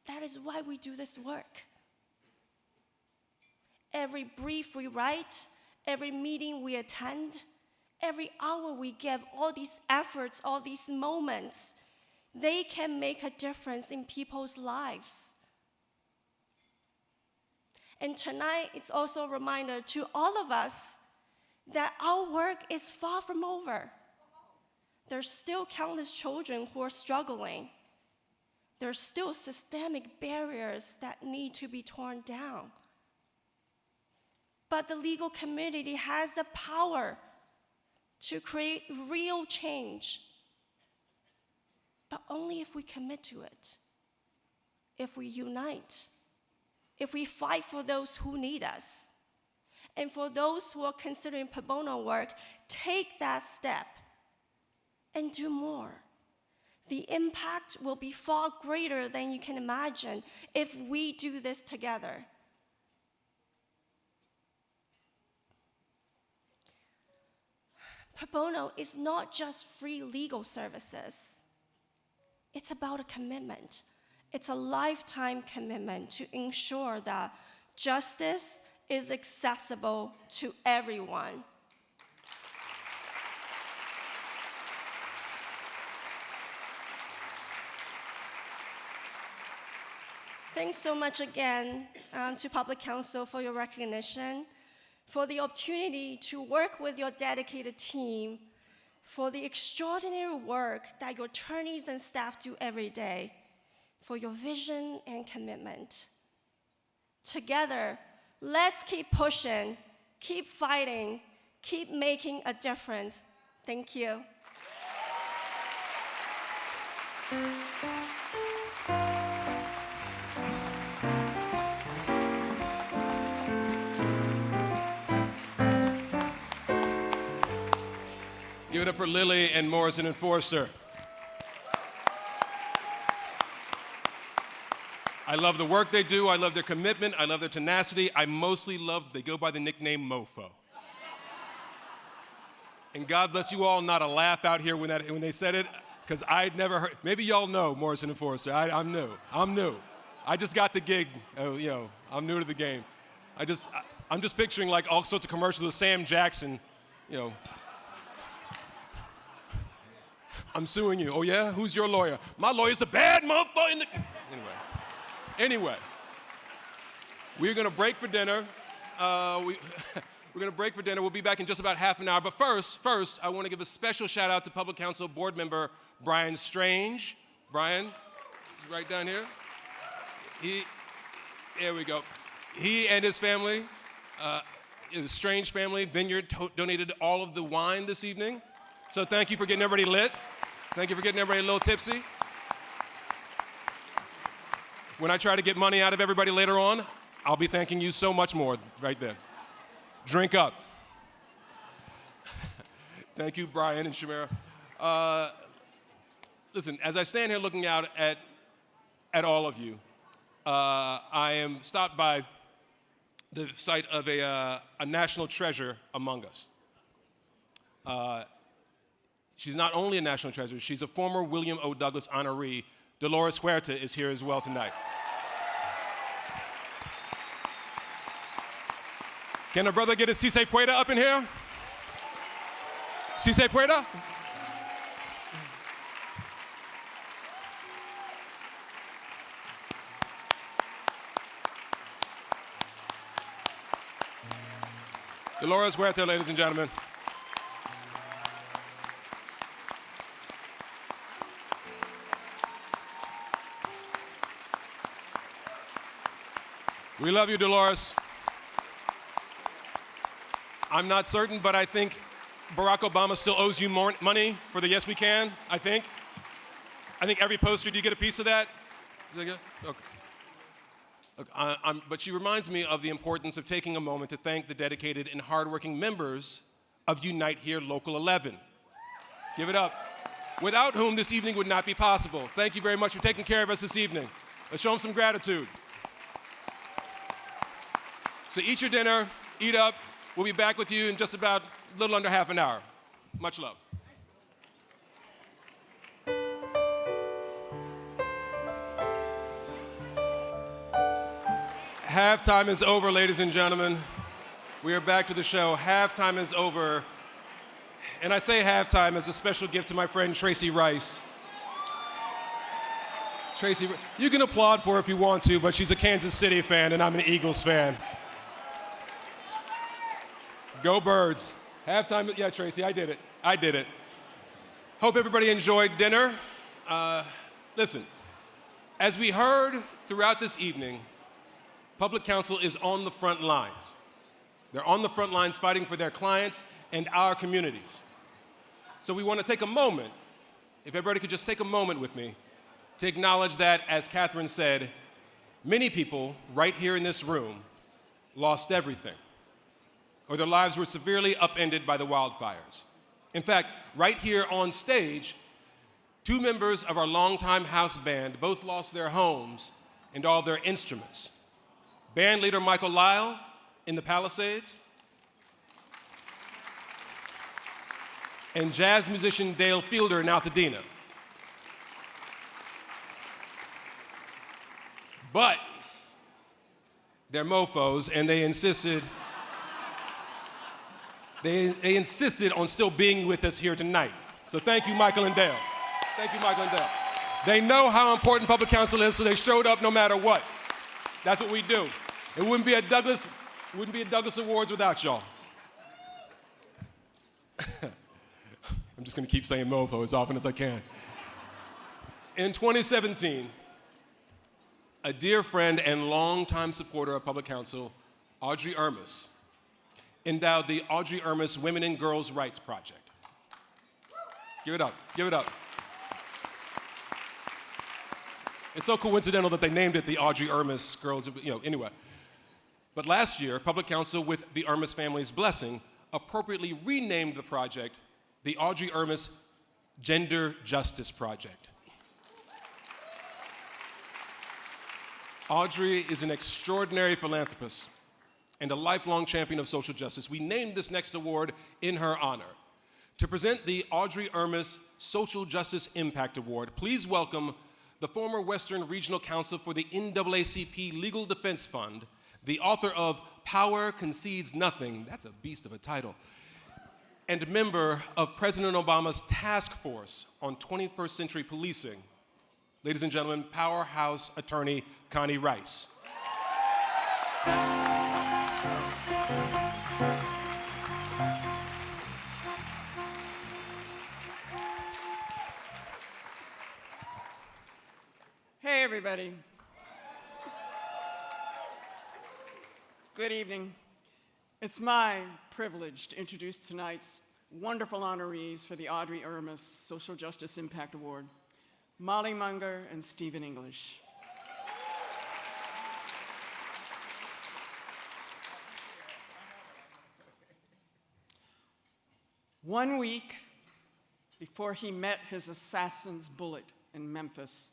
that is why we do this work. Every brief we write, every meeting we attend, every hour we give, all these efforts, all these moments, they can make a difference in people's lives. And tonight, it's also a reminder to all of us that our work is far from over. There's still countless children who are struggling. There's still systemic barriers that need to be torn down. But the legal community has the power to create real change, but only if we commit to it, if we unite, if we fight for those who need us. And for those who are considering pro bono work, take that step and do more. The impact will be far greater than you can imagine if we do this together. Pro bono is not just free legal services. It's about a commitment. It's a lifetime commitment to ensure that justice is accessible to everyone. Thanks so much again to Public Counsel for your recognition, for the opportunity to work with your dedicated team, for the extraordinary work that your attorneys and staff do every day, for your vision and commitment. Together, let's keep pushing, keep fighting, keep making a difference. Thank you. Give it up for Lily and Morrison and Foerster. I love the work they do. I love their commitment. I love their tenacity. I mostly love that they go by the nickname Mofo. And God bless you all, not a laugh out here when they said it, because I'd never heard. Maybe y'all know Morrison and Foerster. I'm new. I just got the gig. I'm new to the game. I'm just picturing like all sorts of commercials with Sam Jackson. I'm suing you. Oh yeah? Who's your lawyer? My lawyer's a bad motherfucker in the... Anyway, we're gonna break for dinner. We're gonna break for dinner. We'll be back in just about half an hour. But first, I wanna give a special shout out to Public Counsel board member Brian Strange. Brian, right down here. There we go. He and his family, the Strange family, Vineyard, donated all of the wine this evening. So thank you for getting everybody lit. Thank you for getting everybody a little tipsy. When I try to get money out of everybody later on, I'll be thanking you so much more right there. Drink up. Thank you, Brian and Shamira. Listen, as I stand here looking out at all of you, I am stopped by the sight of a national treasure among us. She's not only a national treasure, she's a former William O. Douglas honoree. Dolores Huerta is here as well tonight. Can a brother get a Si Se Pueda up in here? Si Se Pueda? Dolores Huerta, ladies and gentlemen. We love you, Dolores. I'm not certain, but I think Barack Obama still owes you more money for the Yes We Can, I think. I think every poster, do you get a piece of that? Okay. Look, but she reminds me of the importance of taking a moment to thank the dedicated and hardworking members of Unite Here Local 11. Give it up. Without whom this evening would not be possible. Thank you very much for taking care of us this evening. Let's show them some gratitude. So eat your dinner, eat up. We'll be back with you in just about a little under half an hour. Much love. Halftime is over, ladies and gentlemen. We are back to the show. Halftime is over. And I say halftime as a special gift to my friend Tracy Rice. Tracy, you can applaud for her if you want to, but she's a Kansas City fan and I'm an Eagles fan. Go Birds. Halftime, yeah, Tracy, I did it. Hope everybody enjoyed dinner. Listen, as we heard throughout this evening, Public Counsel is on the front lines. They're on the front lines fighting for their clients and our communities. So we want to take a moment, if everybody could just take a moment with me, to acknowledge that, as Catherine said, many people right here in this room lost everything, or their lives were severely upended by the wildfires. In fact, right here on stage, 2 members of our longtime house band both lost their homes and all their instruments. Band leader Michael Lyle in the Palisades, and jazz musician Dale Fielder in Altadena. But they're mofos, and they insisted on still being with us here tonight. So thank you, Michael and Dale. Thank you, Michael and Dale. They know how important Public Counsel is, so they showed up no matter what. That's what we do. It wouldn't be a Douglas Awards without y'all. I'm just gonna keep saying mofo as often as I can. In 2017, a dear friend and longtime supporter of Public Counsel, Audrey Ermis, endowed the Audrey Ermis Women and Girls' Rights Project. Give it up, give it up. It's so coincidental that they named it the Audrey Ermis Girls, anyway. But last year, Public Counsel, with the Ermis family's blessing, appropriately renamed the project the Audrey Ermis Gender Justice Project. Audrey is an extraordinary philanthropist and a lifelong champion of social justice. We named this next award in her honor. To present the Audrey Ermis Social Justice Impact Award, please welcome the former Western Regional Counsel for the NAACP Legal Defense Fund, the author of Power Concedes Nothing, that's a beast of a title, and member of President Obama's Task Force on 21st Century Policing. Ladies and gentlemen, powerhouse attorney Connie Rice. Hey, everybody. Good evening. It's my privilege to introduce tonight's wonderful honorees for the Audrey Ermis Social Justice Impact Award, Molly Munger and Stephen English. One week before he met his assassin's bullet in Memphis,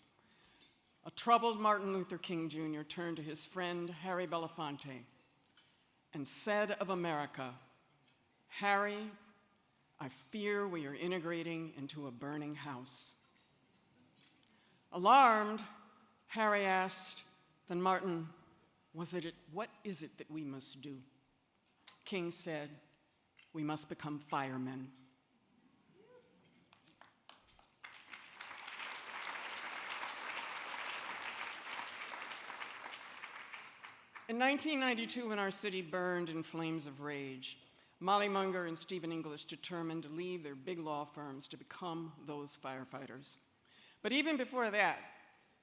a troubled Martin Luther King Jr. turned to his friend Harry Belafonte and said of America, "Harry, I fear we are integrating into a burning house." Alarmed, Harry asked, "Then Martin, what is it that we must do?" King said, "We must become firemen." In 1992, when our city burned in flames of rage, Molly Munger and Stephen English determined to leave their big law firms to become those firefighters. But even before that,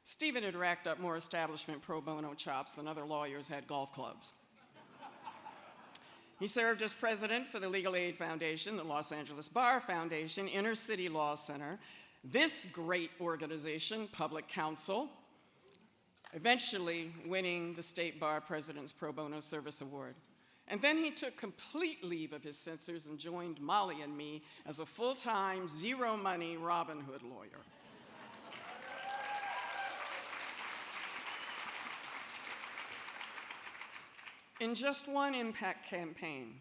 Stephen had racked up more establishment pro bono chops than other lawyers had golf clubs. He served as president for the Legal Aid Foundation, the Los Angeles Bar Foundation, Inner City Law Center, this great organization, Public Counsel, eventually winning the State Bar President's Pro Bono Service Award. And then he took complete leave of his censors and joined Molly and me as a full-time, zero-money Robin Hood lawyer. In just one impact campaign,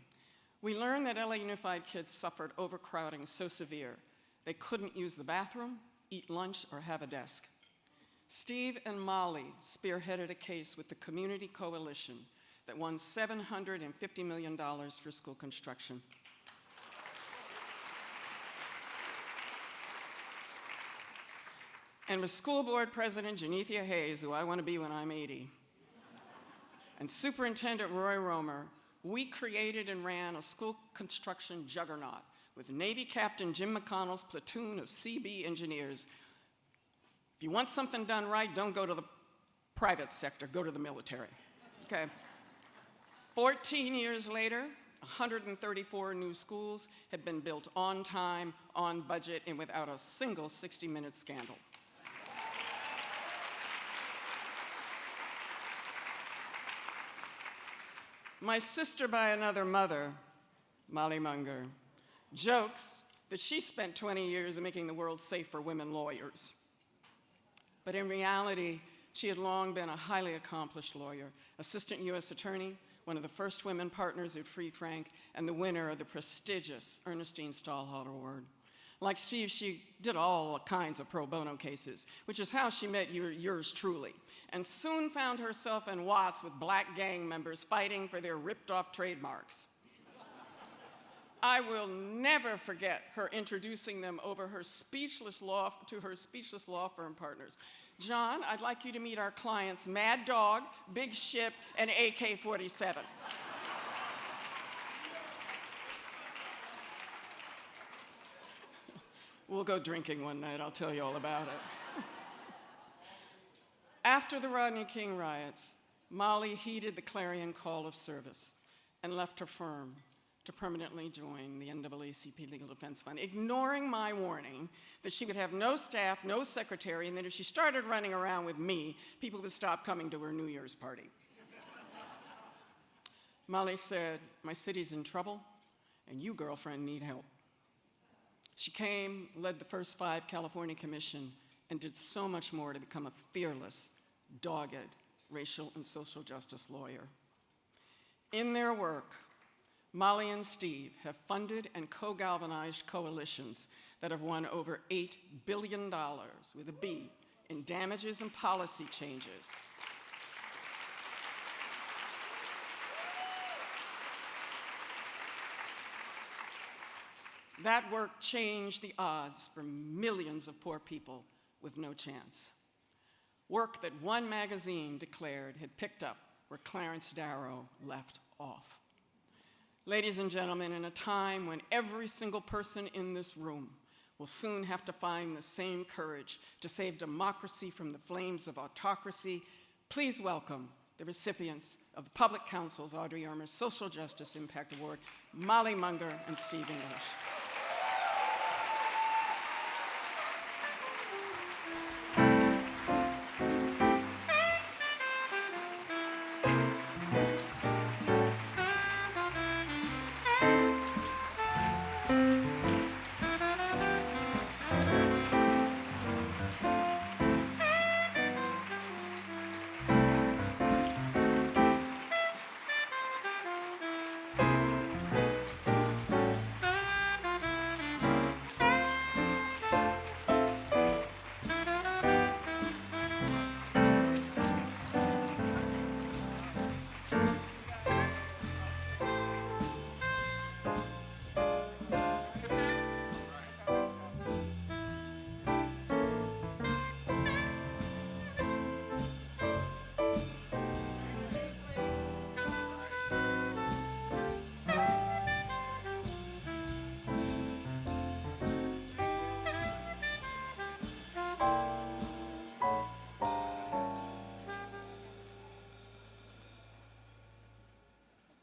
we learned that LA Unified kids suffered overcrowding so severe they couldn't use the bathroom, eat lunch, or have a desk. Steve and Molly spearheaded a case with the Community Coalition that won $750 million for school construction. And with School Board President Janethia Hayes, who I want to be when I'm 80, and Superintendent Roy Romer, we created and ran a school construction juggernaut with Navy Captain Jim McConnell's platoon of CB engineers. If you want something done right, don't go to the private sector, go to the military, okay? 14 years later, 134 new schools have been built on time, on budget, and without a single 60-minute scandal. My sister by another mother, Molly Munger, jokes that she spent 20 years making the world safe for women lawyers. But in reality, she had long been a highly accomplished lawyer, assistant U.S. attorney, one of the first women partners at Free Frank, and the winner of the prestigious Ernestine Stahlhaut Award. Like Steve, she did all kinds of pro bono cases, which is how she met yours truly, and soon found herself in Watts with black gang members fighting for their ripped-off trademarks. I will never forget her introducing them over to her speechless law firm partners. "John, I'd like you to meet our clients, Mad Dog, Big Ship, and AK-47. We'll go drinking one night, I'll tell you all about it. After the Rodney King riots, Molly heeded the clarion call of service and left her firm to permanently join the NAACP Legal Defense Fund, ignoring my warning that she would have no staff, no secretary, and that if she started running around with me, people would stop coming to her New Year's party. Molly said, "My city's in trouble, and you, girlfriend, need help." She came, led the first 5 California Commission, and did so much more to become a fearless, dogged racial and social justice lawyer. In their work, Molly and Steve have funded and co-galvanized coalitions that have won over $8 billion, with a B, in damages and policy changes. That work changed the odds for millions of poor people with no chance. Work that one magazine declared had picked up where Clarence Darrow left off. Ladies and gentlemen, in a time when every single person in this room will soon have to find the same courage to save democracy from the flames of autocracy, please welcome the recipients of the Public Counsel's Audrey Ermer Social Justice Impact Award, Molly Munger and Steve English.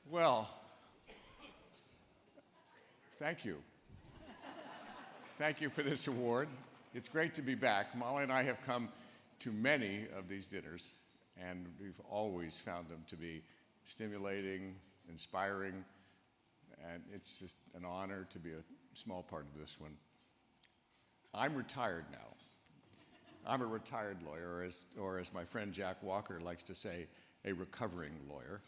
Well, thank you. Thank you for this award. It's great to be back. Molly and I have come to many of these dinners, and we've always found them to be stimulating, inspiring, and it's just an honor to be a small part of this one. I'm retired now. I'm a retired lawyer, or as my friend Jack Walker likes to say, a recovering lawyer.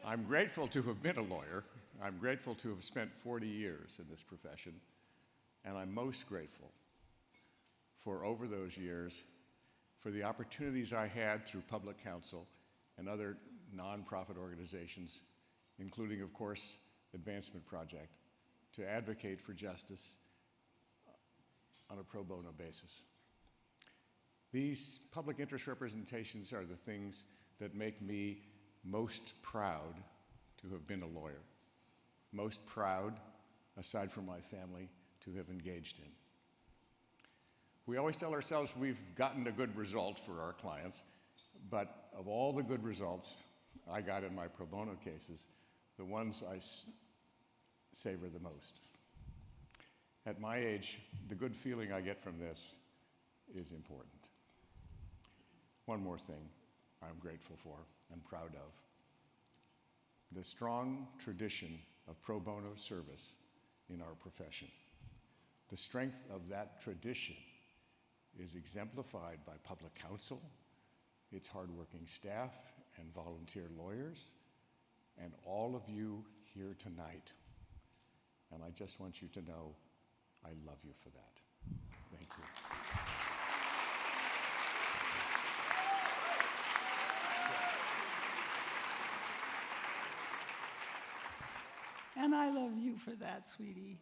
I'm grateful to have been a lawyer. I'm grateful to have spent 40 years in this profession, and I'm most grateful for, over those years, for the opportunities I had through Public Counsel and other nonprofit organizations, including, of course, Advancement Project, to advocate for justice on a pro bono basis. These public interest representations are the things that make me most proud to have been a lawyer, most proud, aside from my family, to have engaged in. We always tell ourselves we've gotten a good result for our clients, but of all the good results I got in my pro bono cases, the ones I savor the most. At my age, the good feeling I get from this is important. One more thing I'm grateful for and proud of. The strong tradition of pro bono service in our profession. The strength of that tradition is exemplified by Public Counsel, its hardworking staff and volunteer lawyers, and all of you here tonight. And I just want you to know I love you for that. Thank you. And I love you for that, sweetie.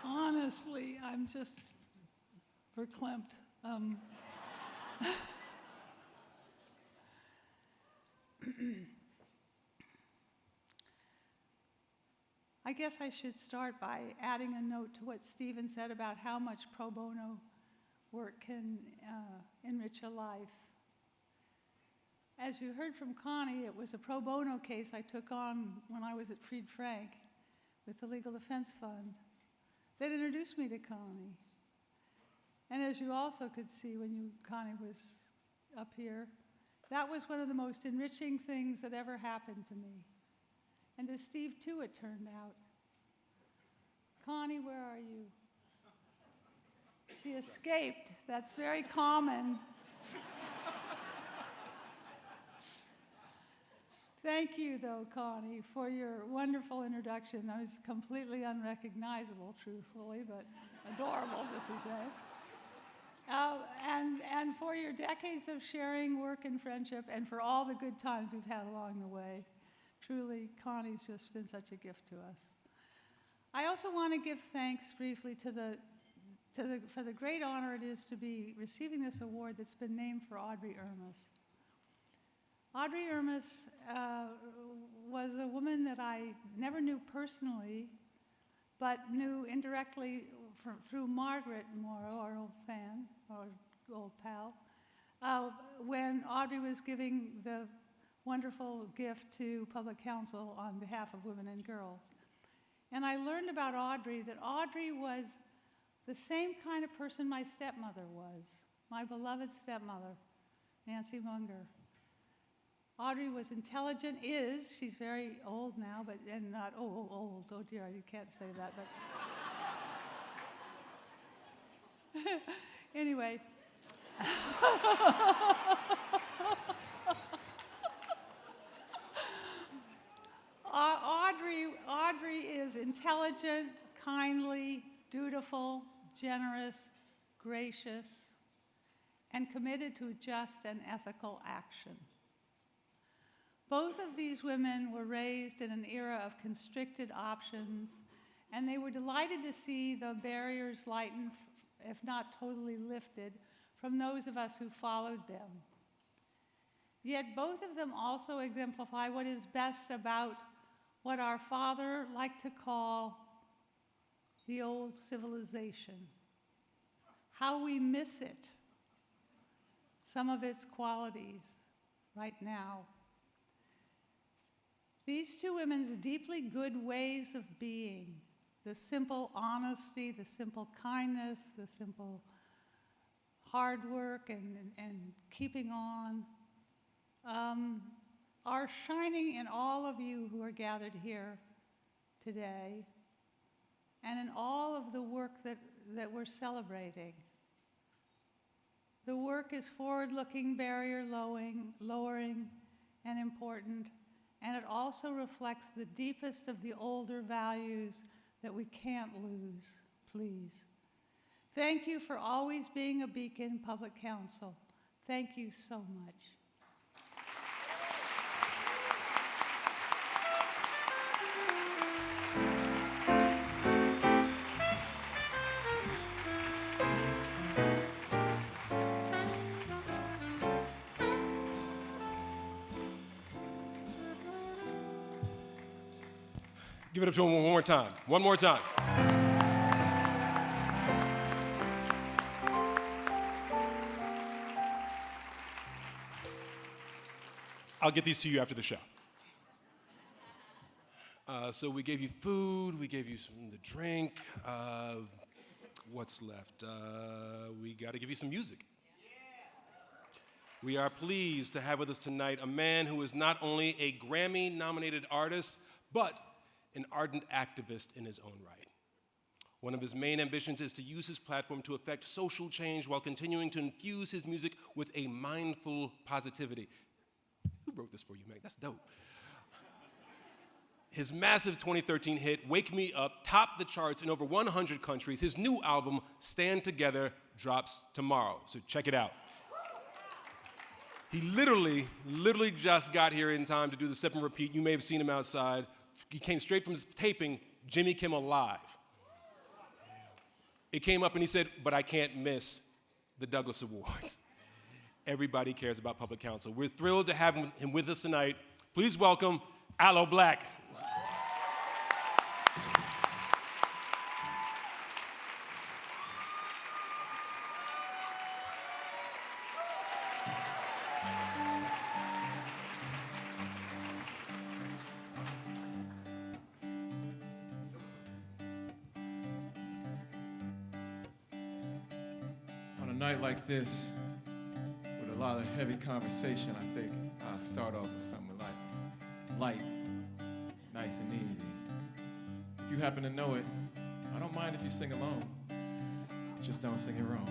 Honestly, I'm just verklempt. I guess I should start by adding a note to what Stephen said about how much pro bono work can enrich a life. As you heard from Connie, it was a pro bono case I took on when I was at Fried Frank with the Legal Defense Fund that introduced me to Connie. And as you also could see when Connie was up here, that was one of the most enriching things that ever happened to me. And to Steve too, it turned out. Connie, where are you? She escaped. That's very common. Thank you, though, Connie, for your wonderful introduction. I was completely unrecognizable, truthfully, but adorable, just to say. And for your decades of sharing work and friendship, and for all the good times we've had along the way. Truly, Connie's just been such a gift to us. I also want to give thanks briefly for the great honor it is to be receiving this award that's been named for Audrey Ermis. Audrey Ermis was a woman that I never knew personally, but knew indirectly through Margaret Morrow, our old fan, our old pal, when Audrey was giving the wonderful gift to Public Counsel on behalf of women and girls. And I learned about Audrey that Audrey was the same kind of person my stepmother was, my beloved stepmother, Nancy Munger. Audrey was intelligent, she's very old now, and not old, oh dear, you can't say that, but anyway. Audrey is intelligent, kindly, dutiful, generous, gracious, and committed to just and ethical action. Both of these women were raised in an era of constricted options, and they were delighted to see the barriers lightened, if not totally lifted, from those of us who followed them. Yet both of them also exemplify what is best about what our father liked to call the old civilization. How we miss it, some of its qualities right now. These two women's deeply good ways of being, the simple honesty, the simple kindness, the simple hard work and keeping on, are shining in all of you who are gathered here today and in all of the work that we're celebrating. The work is forward-looking, barrier-lowering, and important, and it also reflects the deepest of the older values that we can't lose, please. Thank you for always being a beacon, Public Counsel. Thank you so much. Give it up to him one more time. One more time. I'll get these to you after the show. So we gave you food, we gave you something to drink. What's left? We got to give you some music. We are pleased to have with us tonight a man who is not only a Grammy-nominated artist, but an ardent activist in his own right. One of his main ambitions is to use his platform to affect social change while continuing to infuse his music with a mindful positivity. Who wrote this for you, Meg? That's dope. His massive 2013 hit, Wake Me Up, topped the charts in over 100 countries. His new album, Stand Together, drops tomorrow, so check it out. He literally just got here in time to do the step and repeat. You may have seen him outside. He came straight from his taping, Jimmy Kimmel Live. It came up and he said, but I can't miss the Douglas Awards. Everybody cares about Public Counsel. We're thrilled to have him with us tonight. Please welcome Aloe Blacc. night like this, with a lot of heavy conversation, I think I'll start off with something light, nice and easy. If you happen to know it, I don't mind if you sing along. Just don't sing it wrong.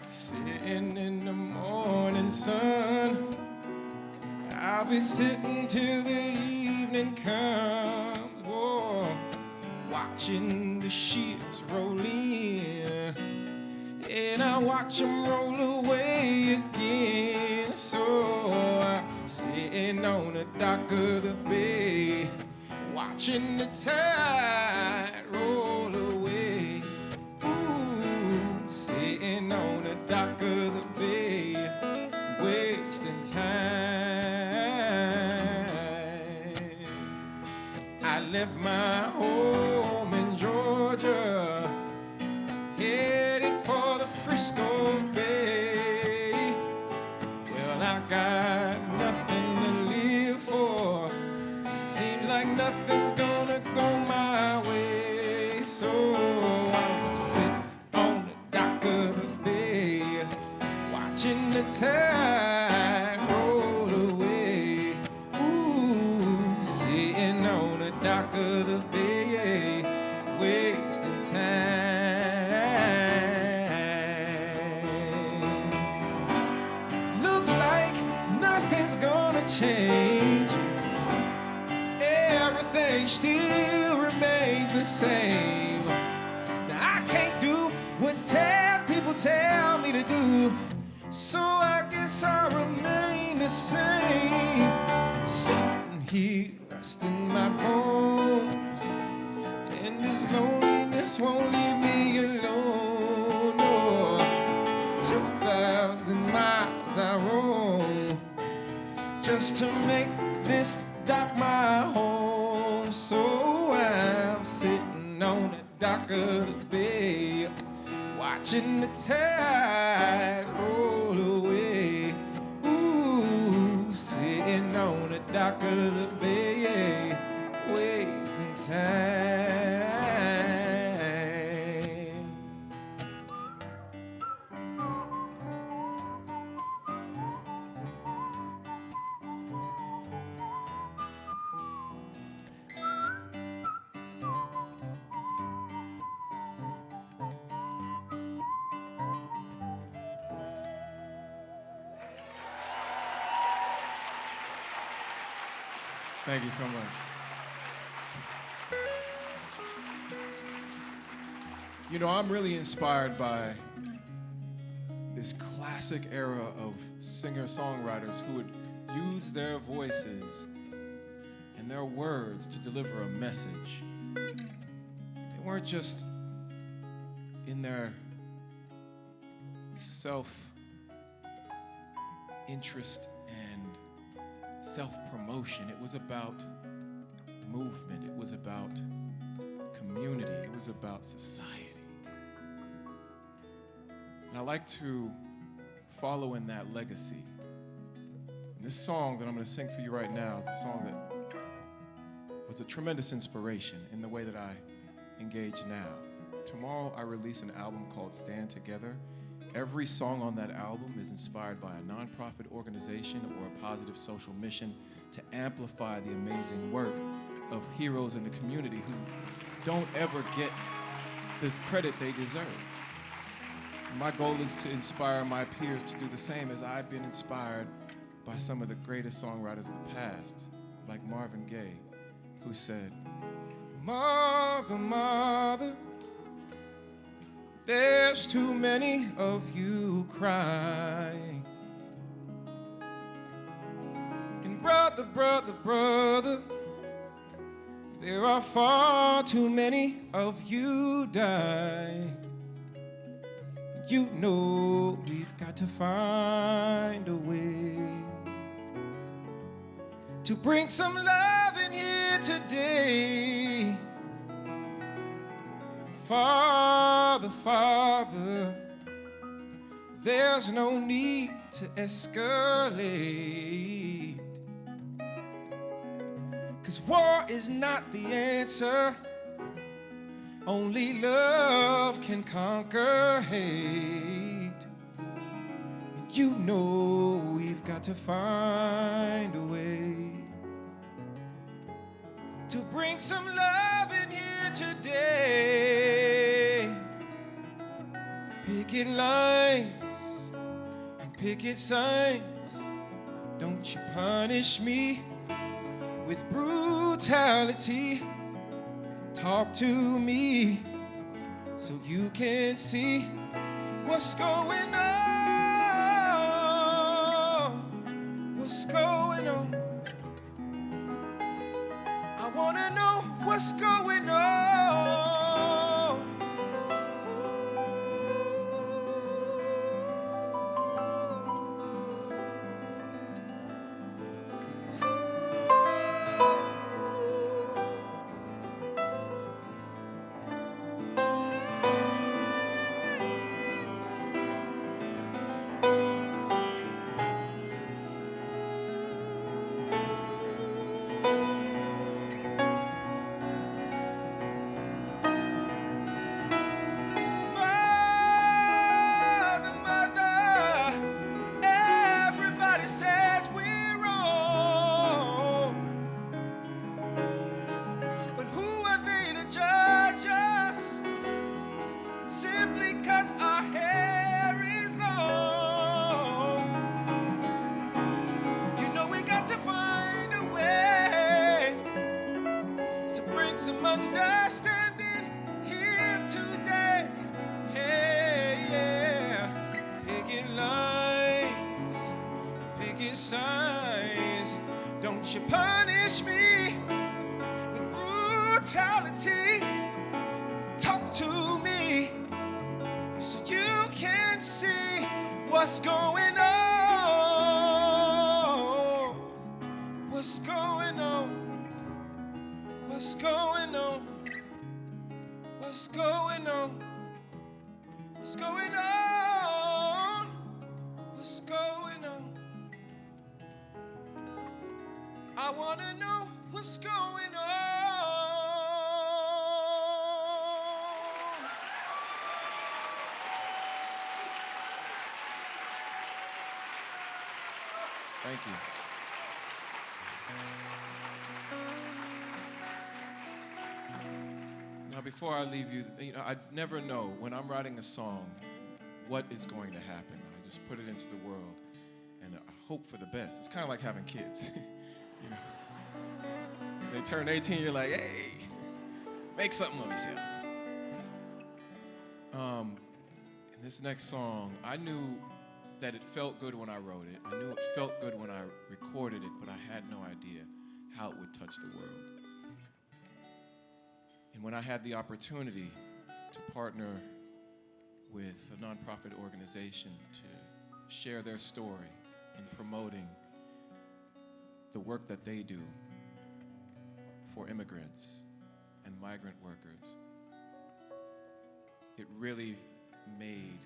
Sitting in the morning sun, I'll be sitting till the evening comes, whoa, watching the ships roll in, and I watch them roll away again. So I'm sitting on the dock of the bay, watching the tide roll away. Ooh, sitting on the dock of the bay, wasting time. I left my home in Georgia, headed for the Frisco Bay. Well, I got nothing to live for. Seems like nothing's gonna go my way. So I'm gonna sit on the dock of the bay, watching the tide roll away. Ooh, sitting on the dock of the bay, wasting time. Looks like nothing's gonna change. Everything still remains the same. Now I can't do what people tell me to do, so I guess I'll remain the same. Sitting here, resting my bones, and this loneliness won't leave me alone. No, 2,000 miles I roam just to make this dock my home. So I'm sitting on the dock of the bay, watching the tide roll away. Ooh, sitting on the dock of the bay, wasting time. Thank you so much. You know, I'm really inspired by this classic era of singer-songwriters who would use their voices and their words to deliver a message. They weren't just in their self-interest and self-promotion. It was about movement. It was about community. It was about society. And I like to follow in that legacy. And this song that I'm going to sing for you right now is a song that was a tremendous inspiration in the way that I engage now. Tomorrow I release an album called Stand Together. Every song on that album is inspired by a nonprofit organization or a positive social mission to amplify the amazing work of heroes in the community who don't ever get the credit they deserve. My goal is to inspire my peers to do the same, as I've been inspired by some of the greatest songwriters of the past, like Marvin Gaye, who said, "Mother, mother, there's too many of you crying. And brother, brother, brother, there are far too many of you dying. You know we've got to find a way to bring some love in here today. Father, Father, there's no need to escalate, 'cause war is not the answer. Only love can conquer hate. And you know we've got to find a way to bring some love in here today. Picket lines and picket signs. Don't you punish me with brutality. Talk to me so you can see what's going on. What's going on? I wanna know what's going on. Some understanding here today. Hey, yeah. Picket lines, picket signs. Don't you punish me with brutality. Talk to me so you can see what's going on. What's going on? What's going on? What's going on? What's going on? What's going on? I wanna know what's going on. Thank you. Now, before I leave you, I never know when I'm writing a song what is going to happen. I just put it into the world and I hope for the best. It's kind of like having kids. You know, they turn 18, you're like, hey, make something of yourself. In this next song, I knew that it felt good when I wrote it. I knew it felt good when I recorded it, but I had no idea how it would touch the world. And when I had the opportunity to partner with a nonprofit organization to share their story in promoting the work that they do for immigrants and migrant workers, it really made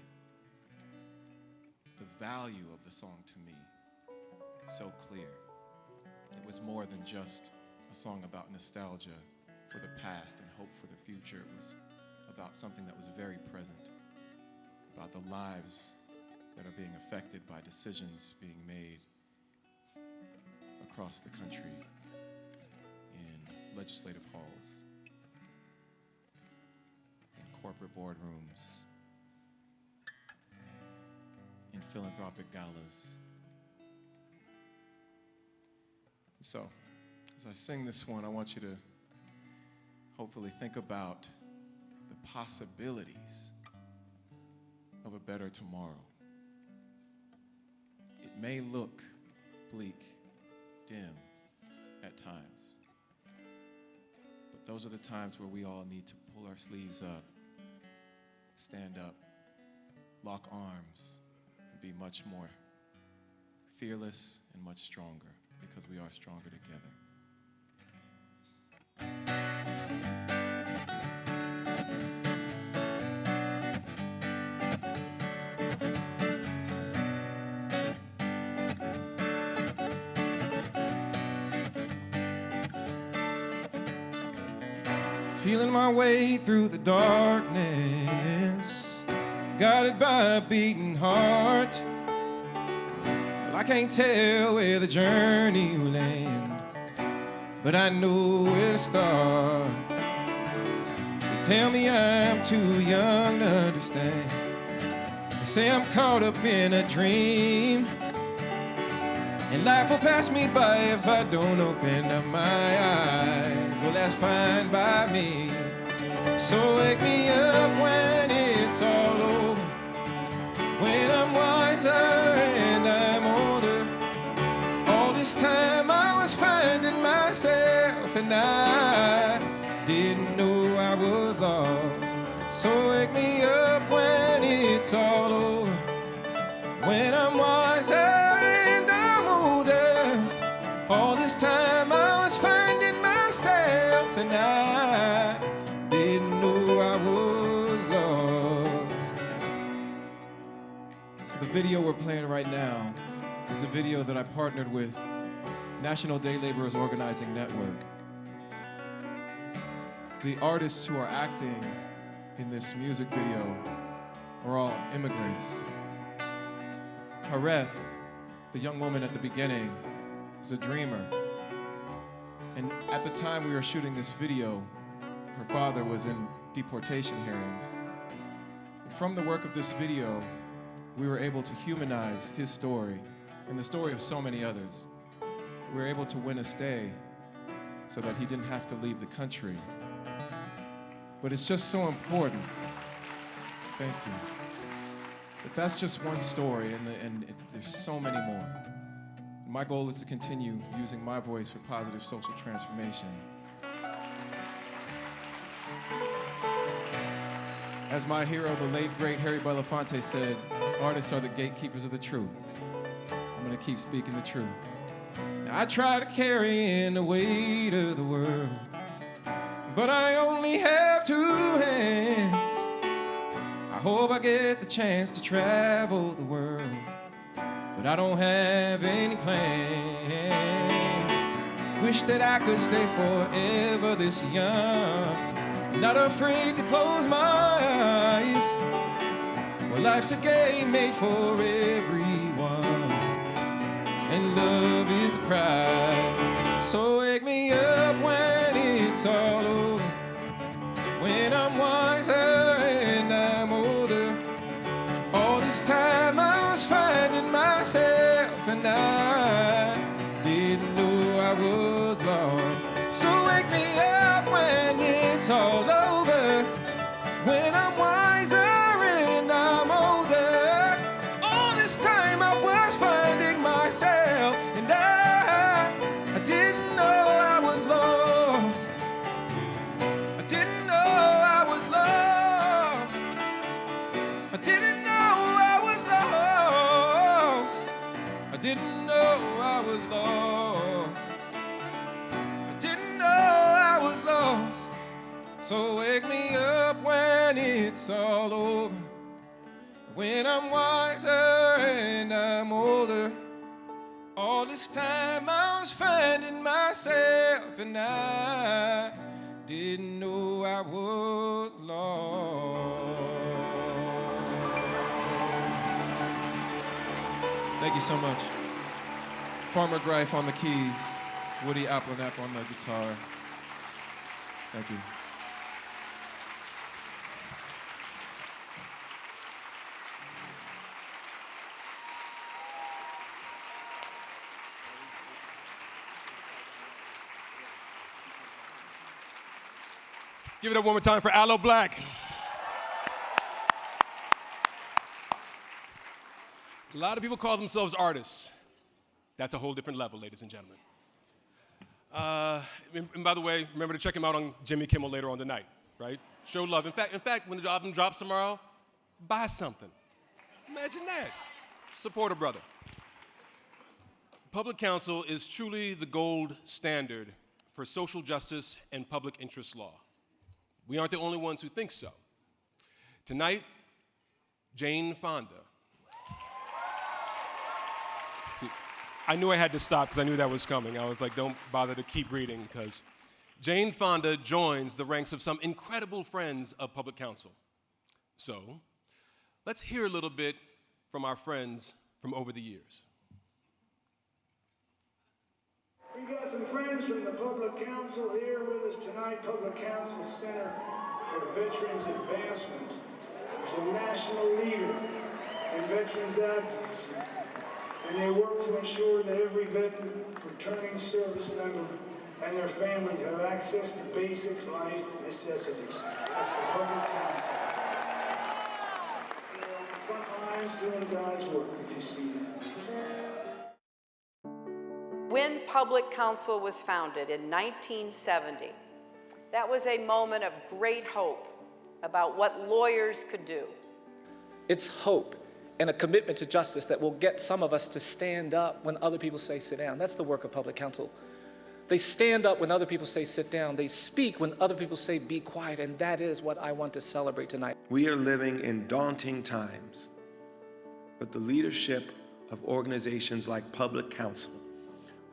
the value of the song to me so clear. It was more than just a song about nostalgia for the past and hope for the future. It was about something that was very present, about the lives that are being affected by decisions being made across the country in legislative halls, in corporate boardrooms, in philanthropic galas. So, as I sing this one, I want you to hopefully think about the possibilities of a better tomorrow. It may look bleak, dim at times, but those are the times where we all need to pull our sleeves up, stand up, lock arms, and be much more fearless and much stronger, because we are stronger together. Feeling my way through the darkness, guided by a beating heart. Well, I can't tell where the journey will end, but I know where to start. They tell me I'm too young to understand. They say I'm caught up in a dream, and life will pass me by if I don't open up my eyes. Well, that's fine by me. So wake me up when it's all over, when I'm wiser and I'm older. All this time I was finding myself, and I didn't know I was lost. So wake me up when it's all over, when I'm wiser and I'm older. All this time I was finding myself, and I didn't know I was lost. So the video we're playing right now is a video that I partnered with National Day Laborers Organizing Network. The artists who are acting in this music video are all immigrants. Hareth, the young woman at the beginning, is a dreamer. And at the time we were shooting this video, her father was in deportation hearings. And from the work of this video, we were able to humanize his story and the story of so many others. We were able to win a stay so that he didn't have to leave the country. But it's just so important. Thank you. But that's just one story, and there's so many more. My goal is to continue using my voice for positive social transformation. As my hero, the late, great Harry Belafonte said, artists are the gatekeepers of the truth. I'm gonna keep speaking the truth. Now, I try to carry in the weight of the world, but I only have two hands. I hope I get the chance to travel the world, but I don't have any plans. Wish that I could stay forever this young, not afraid to close my eyes. Well, life's a game made for everyone, and love is the prize. So wake me up when it's all over, when I'm wiser and I'm older. All this time I was finding myself, and I didn't know I was lost. So wake me up when it's all over, when I'm wiser and I'm older. All this time I was finding myself, and I didn't know I was lost. I didn't know I was lost. I didn't know I was lost. I didn't know I was lost. I didn't know I was lost. So wake me up when it's all over, when I'm wiser and I'm older. All this time I was finding myself, and I didn't know I was lost. Thank you so much. Farmer Greif on the keys, Woody Applenapp on the guitar. Thank you. Give it up one more time for Aloe Black. A lot of people call themselves artists. That's a whole different level, ladies and gentlemen. And by the way, remember to check him out on Jimmy Kimmel later on tonight, right? Show love. In fact, when the album drops tomorrow, buy something. Imagine that. Support a brother. Public Counsel is truly the gold standard for social justice and public interest law. We aren't the only ones who think so. Tonight, Jane Fonda. See, I knew I had to stop because I knew that was coming. I was like, don't bother to keep reading, because Jane Fonda joins the ranks of some incredible friends of Public Counsel. So, let's hear a little bit from our friends from over the years. We got some friends from the Public Counsel here with us tonight. Public Counsel Center for Veterans Advancement is a national leader in veterans advocacy, and they work to ensure that every veteran, returning service member, and their families have access to basic life necessities. That's the Public Counsel. They're on the front lines doing God's work, if you see that. When Public Counsel was founded in 1970, that was a moment of great hope about what lawyers could do. It's hope and a commitment to justice that will get some of us to stand up when other people say sit down. That's the work of Public Counsel. They stand up when other people say sit down. They speak when other people say be quiet, and that is what I want to celebrate tonight. We are living in daunting times, but the leadership of organizations like Public Counsel,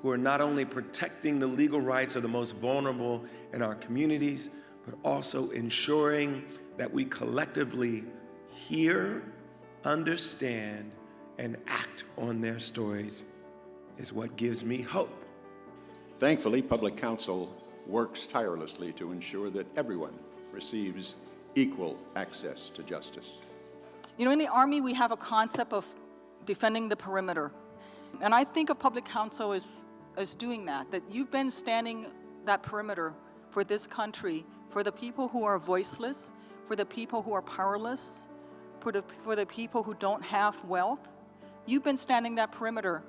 who are not only protecting the legal rights of the most vulnerable in our communities, but also ensuring that we collectively hear, understand, and act on their stories is what gives me hope. Thankfully, Public Counsel works tirelessly to ensure that everyone receives equal access to justice. You know, in the Army, we have a concept of defending the perimeter. And I think of Public Counsel as doing that you've been standing that perimeter for this country, for the people who are voiceless, for the people who are powerless, for the people who don't have wealth. You've been standing that perimeter.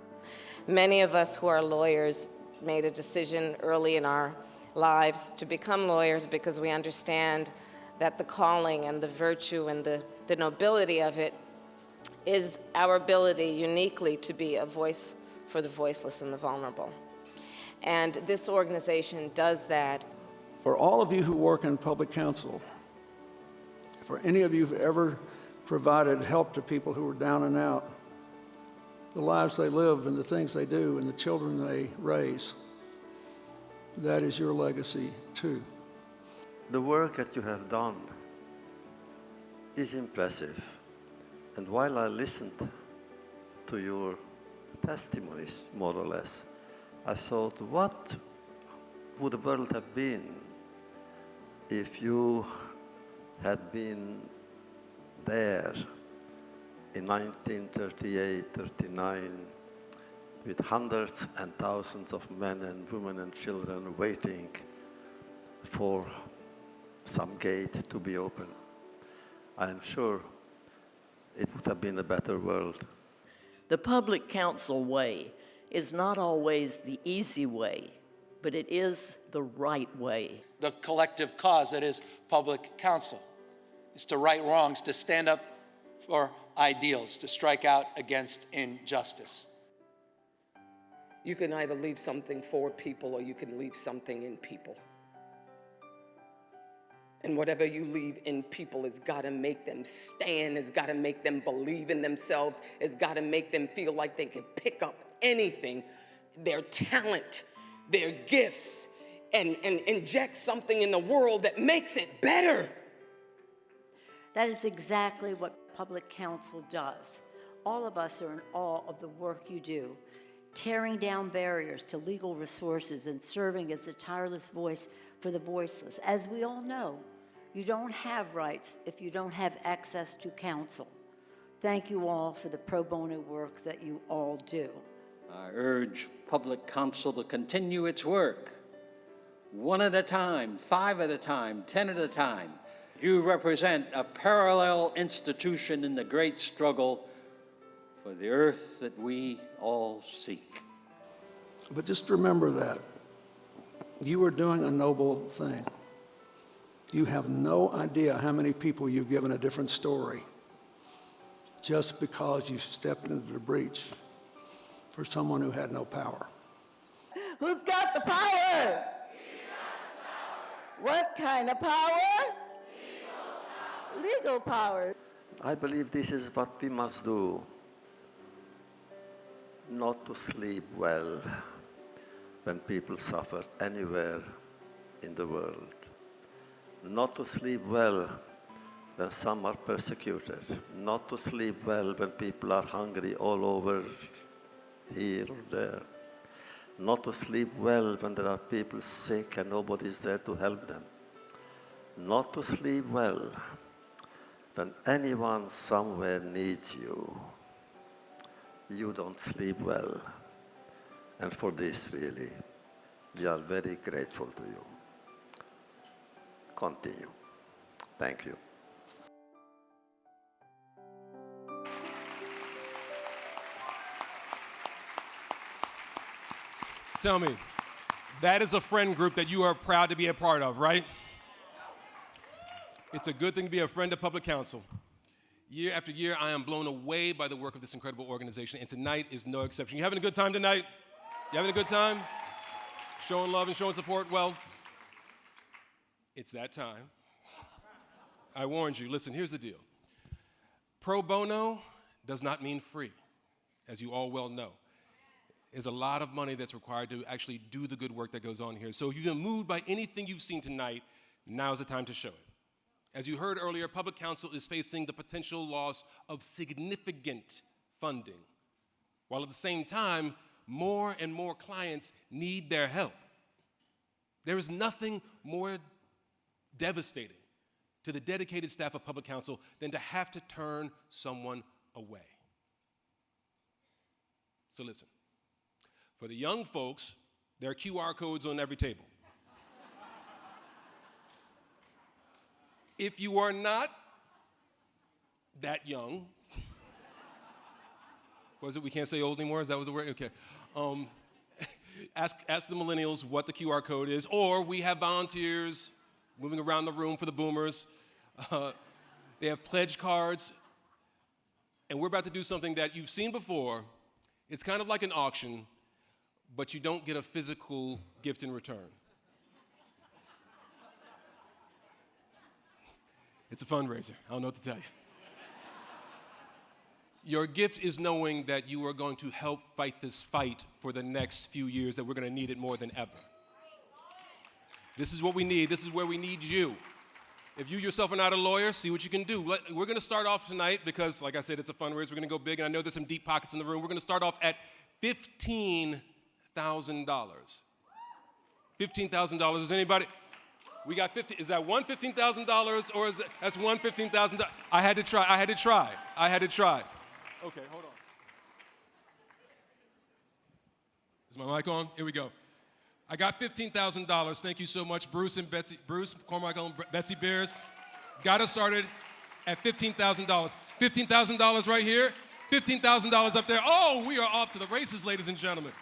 Many of us who are lawyers made a decision early in our lives to become lawyers because we understand that the calling and the virtue and the nobility of it is our ability uniquely to be a voice for the voiceless and the vulnerable. And this organization does that. For all of you who work in Public Counsel, for any of you who've ever provided help to people who are down and out, the lives they live and the things they do and the children they raise, that is your legacy too. The work that you have done is impressive. And while I listened to your testimonies, more or less, I thought, what would the world have been if you had been there in 1938, 39, with hundreds and thousands of men and women and children waiting for some gate to be open? I'm sure it would have been a better world. The Public Counsel way is not always the easy way, but it is the right way. The collective cause that is Public Counsel is to right wrongs, to stand up for ideals, to strike out against injustice. You can either leave something for people or you can leave something in people. And whatever you leave in people has got to make them stand, has got to make them believe in themselves, has got to make them feel like they can pick up anything, their talent, their gifts, and inject something in the world that makes it better. That is exactly what Public Counsel does. All of us are in awe of the work you do, tearing down barriers to legal resources and serving as a tireless voice for the voiceless. As we all know, you don't have rights if you don't have access to counsel. Thank you all for the pro bono work that you all do. I urge Public Counsel to continue its work, one at a time, 5 at a time, 10 at a time. You represent a parallel institution in the great struggle for the earth that we all seek. But just remember that you are doing a noble thing. You have no idea how many people you've given a different story just because you stepped into the breach for someone who had no power. Who's got the power? What kind of power? Legal power. I believe this is what we must do. Not to sleep well when people suffer anywhere in the world. Not to sleep well when some are persecuted. Not to sleep well when people are hungry all over, here or there. Not to sleep well when there are people sick and nobody is there to help them. Not to sleep well when anyone somewhere needs you. You don't sleep well. And for this, really, we are very grateful to you. Continue. Thank you. Tell me, that is a friend group that you are proud to be a part of, right? It's a good thing to be a friend of Public Counsel. Year after year, I am blown away by the work of this incredible organization, and tonight is no exception. You having a good time tonight? You having a good time? Showing love and showing support? Well, it's that time. I warned you. Listen, here's the deal. Pro bono does not mean free, as you all well know. There's a lot of money that's required to actually do the good work that goes on here. So if you've been moved by anything you've seen tonight, now is the time to show it. As you heard earlier, Public Counsel is facing the potential loss of significant funding, while at the same time, more and more clients need their help. There is nothing more devastating to the dedicated staff of Public Counsel than to have to turn someone away. So listen, for the young folks, there are QR codes on every table. If you are not that young, was it we can't say old anymore? Is that what the word? Okay. Ask the millennials what the QR code is, or we have volunteers moving around the room for the boomers. They have pledge cards, and we're about to do something that you've seen before. It's kind of like an auction, but you don't get a physical gift in return. It's a fundraiser. I don't know what to tell you. Your gift is knowing that you are going to help fight this fight for the next few years, that we're going to need it more than ever. This is what we need. This is where we need you. If you yourself are not a lawyer, see what you can do. We're going to start off tonight because, like I said, it's a fundraiser. We're going to go big, and I know there's some deep pockets in the room. We're going to start off at $15,000. $15,000. Is anybody? We got 15. Is that one $15,000 or is it, that's one $15,000? I had to try. Okay, hold on. Is my mic on? Here we go. I got $15,000. Thank you so much, Bruce Cormichael and Betsy Beers. Got us started at $15,000. $15,000 right here. $15,000 up there. Oh, we are off to the races, ladies and gentlemen.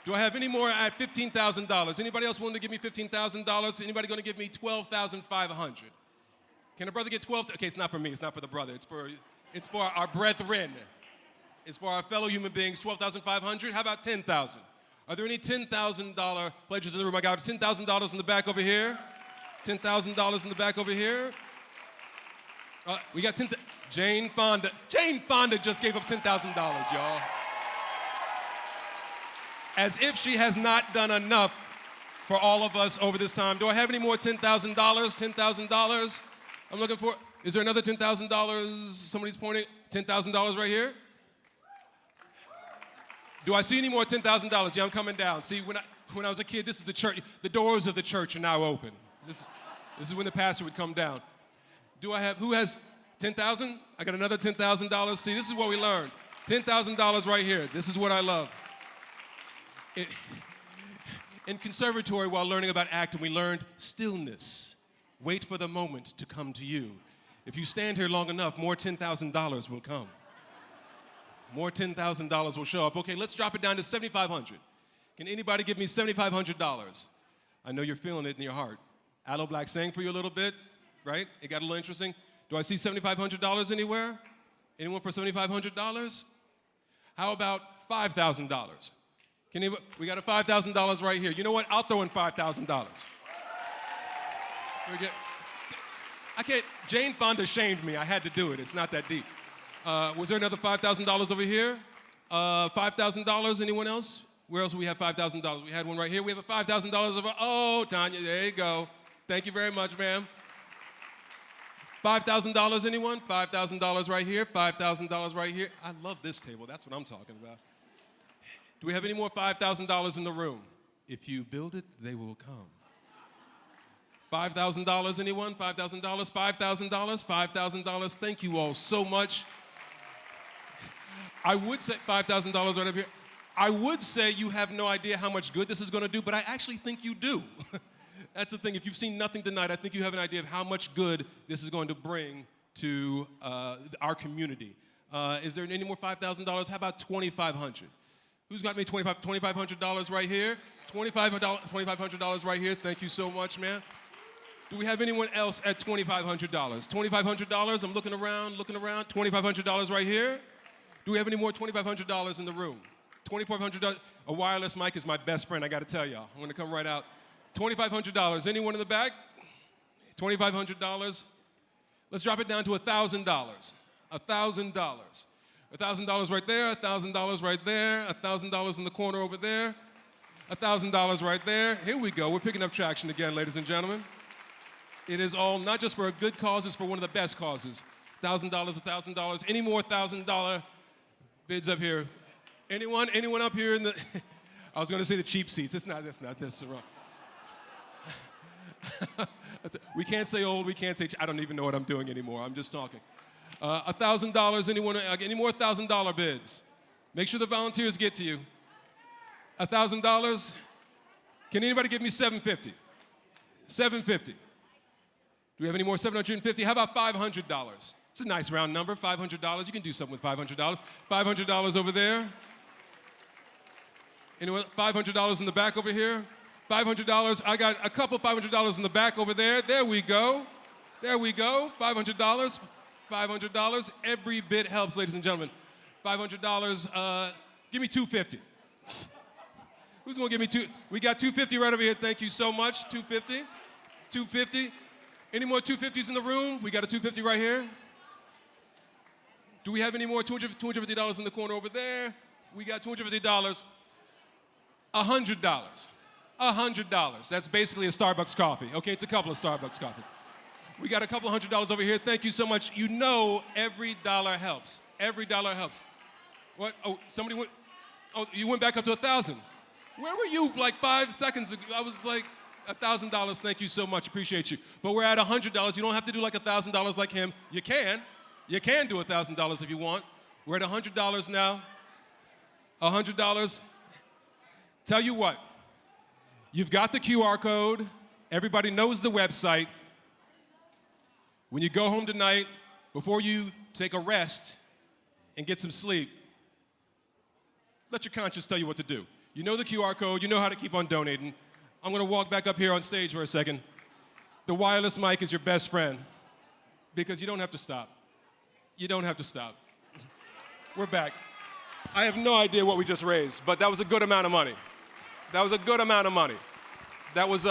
Do I have any more at $15,000? Anybody else willing to give me $15,000? Anybody going to give me $12,500? Can a brother get 12? Okay, it's not for me. It's not for the brother. It's for our brethren. It's for our fellow human beings. $12,500. How about $10,000? Are there any $10,000 pledges in the room? I got $10,000 in the back over here. $10,000 in the back over here. We got Jane Fonda. Jane Fonda just gave up $10,000, y'all. As if she has not done enough for all of us over this time. Do I have any more $10,000? $10,000? I'm looking for, is there another $10,000? Somebody's pointing, $10,000 right here? Do I see any more $10,000? Yeah, I'm coming down. See, when I was a kid, this is the church. The doors of the church are now open. This is when the pastor would come down. Who has 10,000? I got another $10,000. See, this is what we learned. $10,000 right here. This is what I love. In conservatory, while learning about acting, we learned stillness. Wait for the moment to come to you. If you stand here long enough, more $10,000 will come. More $10,000 will show up. Okay, let's drop it down to $7,500. Can anybody give me $7,500? I know you're feeling it in your heart. Aloe Black sang for you a little bit, right? It got a little interesting. Do I see $7,500 anywhere? Anyone for $7,500? How about $5,000? We got a $5,000 right here. You know what? I'll throw in $5,000. Jane Fonda shamed me. I had to do it. It's not that deep. Was there another $5,000 over here? $5,000, anyone else? Where else do we have $5,000? We had one right here. We have a $5,000 of oh, Tanya, there you go. Thank you very much, ma'am. $5,000, anyone? $5,000 right here, $5,000 right here. I love this table. That's what I'm talking about. Do we have any more $5,000 in the room? If you build it, they will come. $5,000, anyone? $5,000, $5,000, $5,000. Thank you all so much. I would say $5,000 right up here. I would say you have no idea how much good this is going to do, but I actually think you do. That's the thing. If you've seen nothing tonight, I think you have an idea of how much good this is going to bring to our community. Is there any more $5,000? How about $2,500? Who's got me $2,500 right here? $2,500 right here. Thank you so much, man. Do we have anyone else at $2,500? $2,500, I'm looking around. $2,500 right here. Do we have any more $2,500 in the room? $2,400. A wireless mic is my best friend, I gotta tell y'all. I'm gonna come right out. $2,500. Anyone in the back? $2,500. Let's drop it down to $1,000. $1,000. $1,000 right there, $1,000 right there, $1,000 in the corner over there, $1,000 right there. Here we go. We're picking up traction again, ladies and gentlemen. It is all not just for a good cause, it's for one of the best causes. $1,000, $1,000. Any more $1,000 bids up here? Anyone? Anyone up here in the? I was going to say the cheap seats. It's not. That's not this. Wrong. We can't say old. We can't say. I don't even know what I'm doing anymore. I'm just talking. $1,000. Anyone? Any more $1,000 bids? Make sure the volunteers get to you. $1,000. Can anybody give me $750? $750. Do we have any more $750? How about $500? It's a nice round number, $500. You can do something with $500. $500 over there. Anyone? $500 in the back over here. $500. I got a couple $500 in the back over there. There we go. There we go. $500. $500. Every bit helps, ladies and gentlemen. $500. Give me $250. Who's gonna give me two? We got $250 right over here. Thank you so much. $250. $250. Any more $250s in the room? We got a $250 right here. Do we have any more $250 in the corner over there? We got $250. $100. $100. That's basically a Starbucks coffee. Okay, it's a couple of Starbucks coffees. We got a couple $100 over here. Thank you so much. You know every dollar helps. Every dollar helps. What? Oh, somebody went. Oh, you went back up to 1,000. Where were you like 5 seconds ago? I was like, $1,000. Thank you so much. Appreciate you. But we're at $100. You don't have to do like $1,000 like him. You can. You can do $1,000 if you want. We're at $100 now. $100. Tell you what. You've got the QR code. Everybody knows the website. When you go home tonight, before you take a rest and get some sleep, let your conscience tell you what to do. You know the QR code. You know how to keep on donating. I'm going to walk back up here on stage for a second. The wireless mic is your best friend because you don't have to stop. You don't have to stop. We're back. I have no idea what we just raised, but that was a good amount of money. That was a good amount of money. That was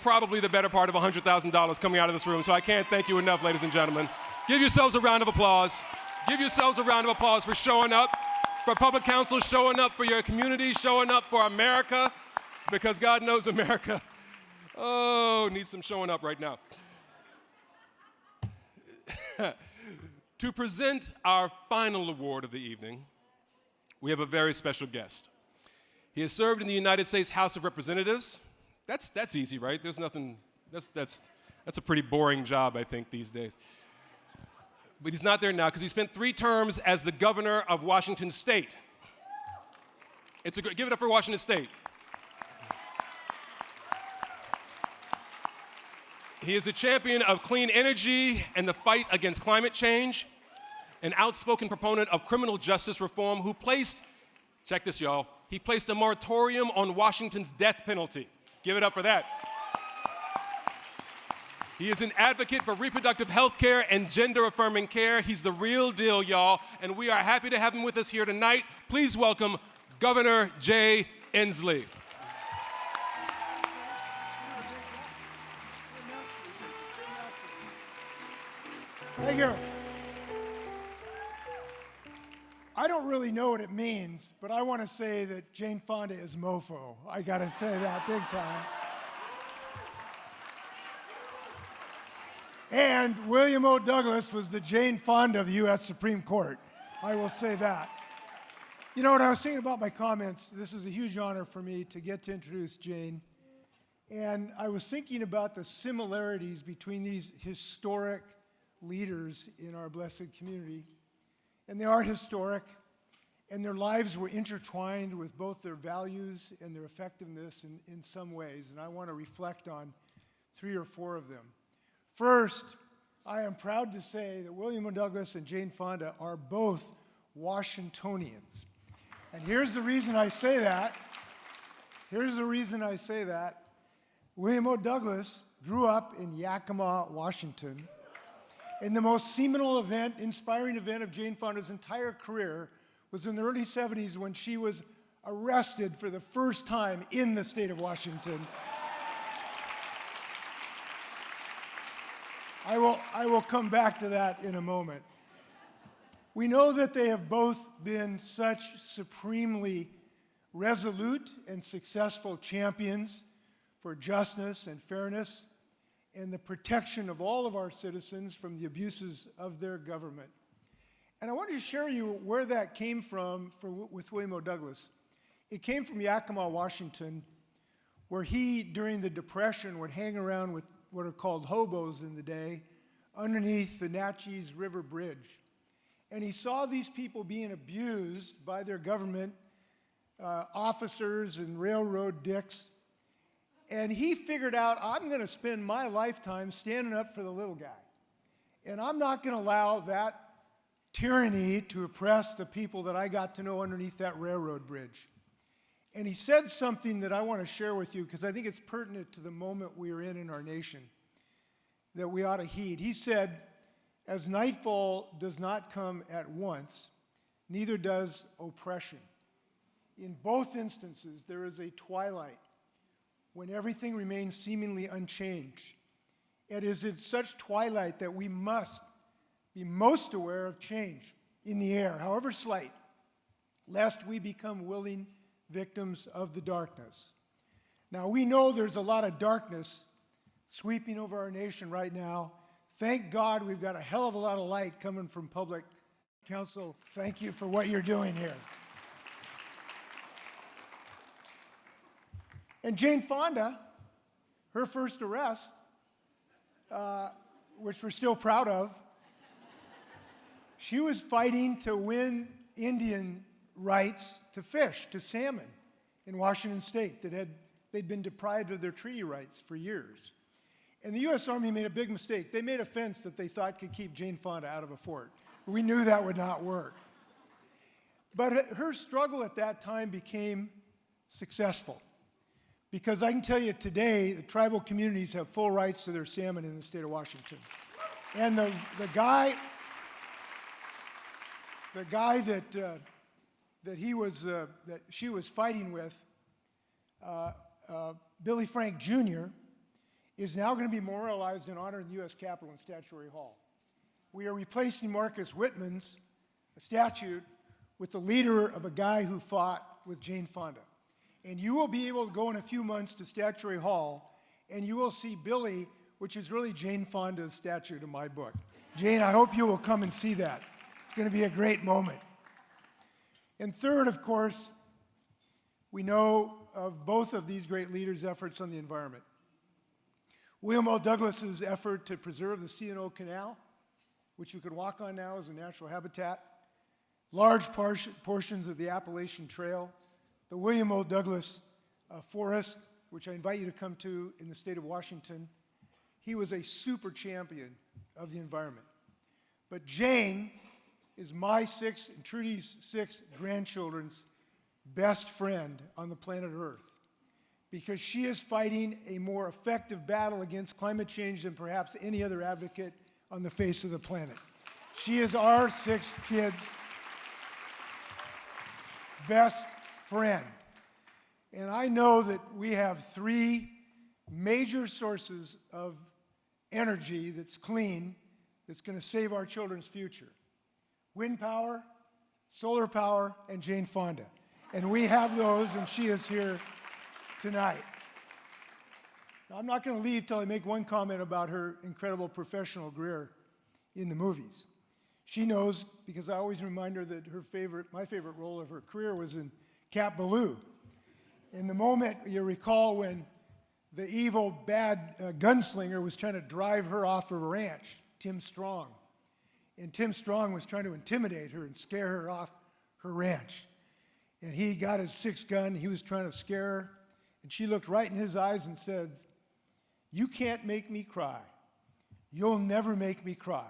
probably the better part of $100,000 coming out of this room, so I can't thank you enough, ladies and gentlemen. Give yourselves a round of applause. Give yourselves a round of applause for showing up, for Public Counsel, showing up for your community, showing up for America, because God knows America, needs some showing up right now. To present our final award of the evening, we have a very special guest. He has served in the United States House of Representatives. That's easy, right? There's nothing, that's a pretty boring job, I think, these days. But he's not there now because he spent 3 terms as the governor of Washington State. Give it up for Washington State. He is a champion of clean energy and the fight against climate change, an outspoken proponent of criminal justice reform who placed, check this y'all, he placed a moratorium on Washington's death penalty. Give it up for that. He is an advocate for reproductive health care and gender-affirming care. He's the real deal, y'all, and we are happy to have him with us here tonight. Please welcome Governor Jay Inslee. Thank you. I don't really know what it means, but I want to say that Jane Fonda is mofo. I got to say that big time. And William O. Douglas was the Jane Fonda of the U.S. Supreme Court. I will say that. You know, when I was thinking about my comments, this is a huge honor for me to get to introduce Jane. And I was thinking about the similarities between these historic leaders in our blessed community. And they are historic, and their lives were intertwined with both their values and their effectiveness in some ways. And I want to reflect on 3 or 4 of them. First, I am proud to say that William O. Douglas and Jane Fonda are both Washingtonians. And here's the reason I say that. William O. Douglas grew up in Yakima, Washington. And the most seminal event, inspiring event of Jane Fonda's entire career was in the early 70s when she was arrested for the first time in the state of Washington. I will come back to that in a moment. We know that they have both been such supremely resolute and successful champions for justice and fairness and the protection of all of our citizens from the abuses of their government. And I wanted to share you where that came from with William O. Douglas. It came from Yakima, Washington, where he, during the Depression, would hang around with what are called hobos in the day, underneath the Natchez River Bridge. And he saw these people being abused by their government officers and railroad dicks. And he figured out, I'm going to spend my lifetime standing up for the little guy. And I'm not going to allow that tyranny to oppress the people that I got to know underneath that railroad bridge. And he said something that I want to share with you because I think it's pertinent to the moment we are in our nation that we ought to heed. He said, as nightfall does not come at once, neither does oppression. In both instances, there is a twilight when everything remains seemingly unchanged. It is in such twilight that we must be most aware of change in the air, however slight, lest we become willing victims of the darkness. Now, we know there's a lot of darkness sweeping over our nation right now. Thank God we've got a hell of a lot of light coming from Public Counsel. Thank you for what you're doing here. And Jane Fonda, her first arrest, which we're still proud of, she was fighting to win Indian rights to fish, to salmon in Washington State that they'd been deprived of their treaty rights for years. And the U.S. Army made a big mistake. They made a fence that they thought could keep Jane Fonda out of a fort. We knew that would not work. But her struggle at that time became successful. Because I can tell you today, the tribal communities have full rights to their salmon in the state of Washington. And the guy that she was fighting with, Billy Frank Jr., is now going to be memorialized and honored in the U.S. Capitol and Statuary Hall. We are replacing Marcus Whitman's statue with the leader of a guy who fought with Jane Fonda. And you will be able to go in a few months to Statuary Hall, and you will see Billy, which is really Jane Fonda's statue to my book. Jane, I hope you will come and see that. It's going to be a great moment. And third, of course, we know of both of these great leaders' efforts on the environment. William O. Douglas's effort to preserve the C&O Canal, which you can walk on now as a natural habitat, large portions of the Appalachian Trail, the William O. Douglas Forest, which I invite you to come to in the state of Washington. He was a super champion of the environment. But Jane is my 6 and Trudy's 6 grandchildren's best friend on the planet Earth, because she is fighting a more effective battle against climate change than perhaps any other advocate on the face of the planet. She is our 6 kids' best friend. And I know that we have 3 major sources of energy that's clean, that's going to save our children's future. Wind power, solar power, and Jane Fonda. And we have those, and she is here tonight. Now, I'm not going to leave till I make one comment about her incredible professional career in the movies. She knows, because I always remind her that my favorite role of her career was in Cat Ballou. In the moment, you recall when the evil, bad gunslinger was trying to drive her off of a ranch, Tim Strong. And Tim Strong was trying to intimidate her and scare her off her ranch. And he got his 6 gun, he was trying to scare her, and she looked right in his eyes and said, "You can't make me cry. You'll never make me cry."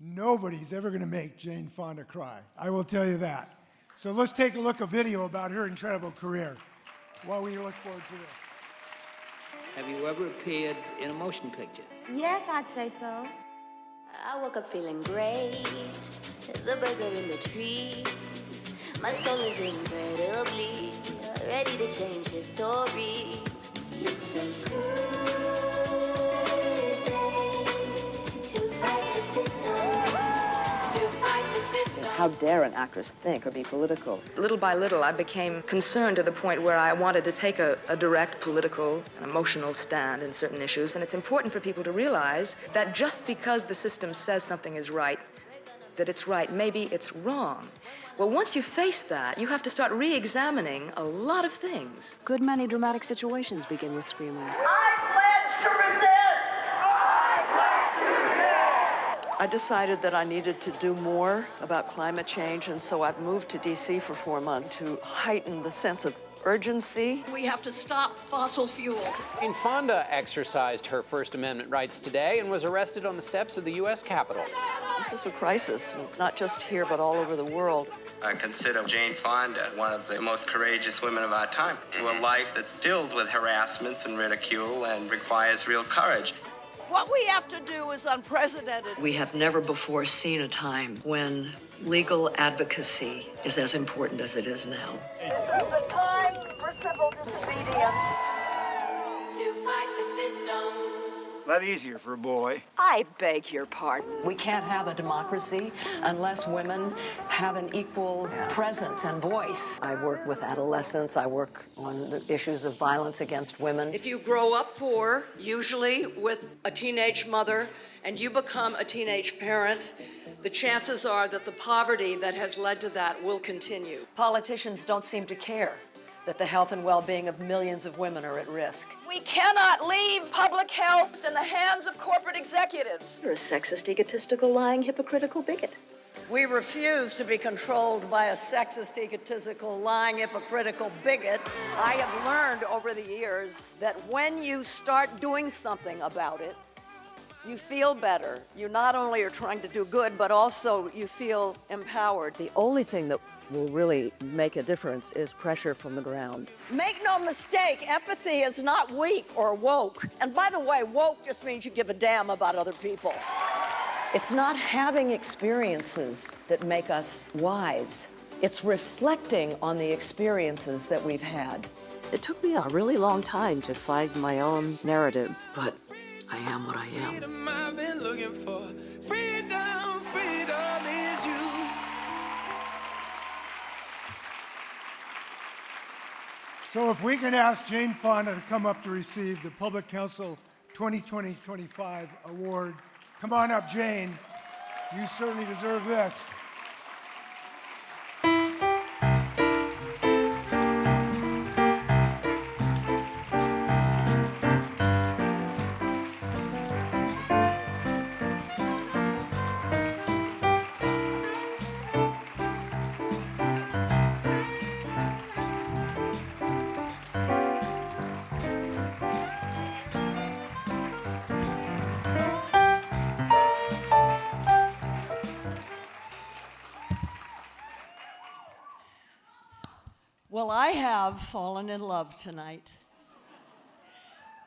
Nobody's ever going to make Jane Fonda cry. I will tell you that. So let's take a look at a video about her incredible career while we look forward to this. Have you ever appeared in a motion picture? Yes, I'd say so. I woke up feeling great. The birds are in the trees. My soul is incredibly ready to change his story. It's a good day to fight the system. To fight the system. How dare an actress think or be political? Little by little, I became concerned to the point where I wanted to take a direct political and emotional stand in certain issues. And it's important for people to realize that just because the system says something is right, that it's right, maybe it's wrong. Well, once you face that, you have to start re-examining a lot of things. Good many dramatic situations begin with screaming. I pledge to resist! I decided that I needed to do more about climate change, and so I've moved to D.C. for 4 months to heighten the sense of urgency. We have to stop fossil fuels. Jane Fonda exercised her First Amendment rights today and was arrested on the steps of the U.S. Capitol. This is a crisis, not just here, but all over the world. I consider Jane Fonda one of the most courageous women of our time, to a life that's filled with harassments and ridicule and requires real courage. What we have to do is unprecedented. We have never before seen a time when legal advocacy is as important as it is now. This is the time for civil disobedience. To fight the system. A lot easier for a boy. I beg your pardon. We can't have a democracy unless women have an equal presence and voice. I work with adolescents. I work on the issues of violence against women. If you grow up poor, usually with a teenage mother, and you become a teenage parent, the chances are that the poverty that has led to that will continue. Politicians don't seem to care that the health and well-being of millions of women are at risk. We cannot leave public health in the hands of corporate executives. You're a sexist, egotistical, lying, hypocritical bigot. We refuse to be controlled by a sexist, egotistical, lying, hypocritical bigot. I have learned over the years that when you start doing something about it, you feel better. You not only are trying to do good, but also you feel empowered. The only thing that will really make a difference is pressure from the ground. Make no mistake, empathy is not weak or woke. And by the way, woke just means you give a damn about other people. It's not having experiences that make us wise. It's reflecting on the experiences that we've had. It took me a really long time to find my own narrative, but I am what I am. Freedom I've been looking for. Freedom, freedom is you. So if we can ask Jane Fonda to come up to receive the Public Counsel 2020-25 award. Come on up, Jane. You certainly deserve this. Well, I have fallen in love tonight.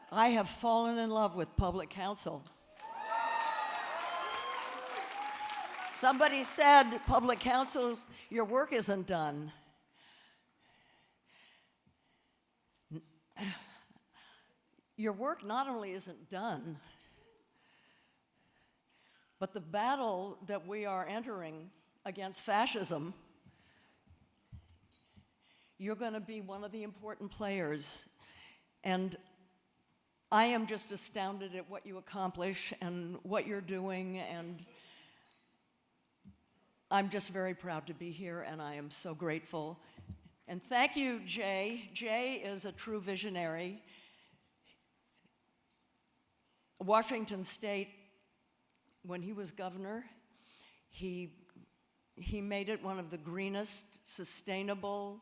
I have fallen in love with Public Counsel. Somebody said, Public Counsel, your work isn't done. Your work not only isn't done, but the battle that we are entering against fascism, you're going to be one of the important players. And I am just astounded at what you accomplish and what you're doing, and I'm just very proud to be here, and I am so grateful. And thank you, Jay. Jay is a true visionary. Washington State, when he was governor, he made it one of the greenest, sustainable,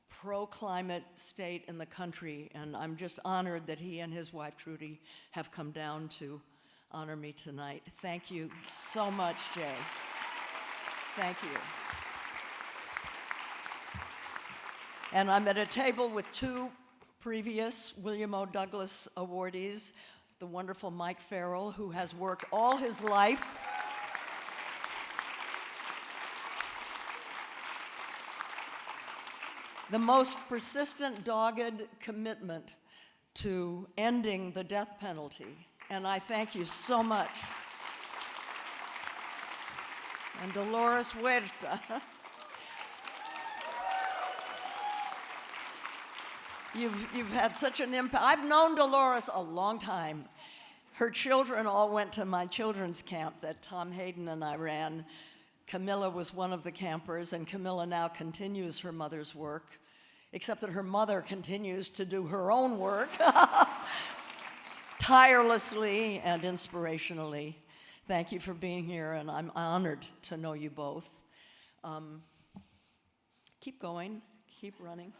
pro-climate state in the country, and I'm just honored that he and his wife, Trudy, have come down to honor me tonight. Thank you so much, Jay. Thank you. And I'm at a table with two previous William O. Douglas awardees, the wonderful Mike Farrell, who has worked all his life the most persistent, dogged commitment to ending the death penalty. And I thank you so much. And Dolores Huerta. You've had such an impact. I've known Dolores a long time. Her children all went to my children's camp that Tom Hayden and I ran. Camilla was one of the campers, and Camilla now continues her mother's work, except that her mother continues to do her own work tirelessly and inspirationally. Thank you for being here, and I'm honored to know you both. Keep going, keep running.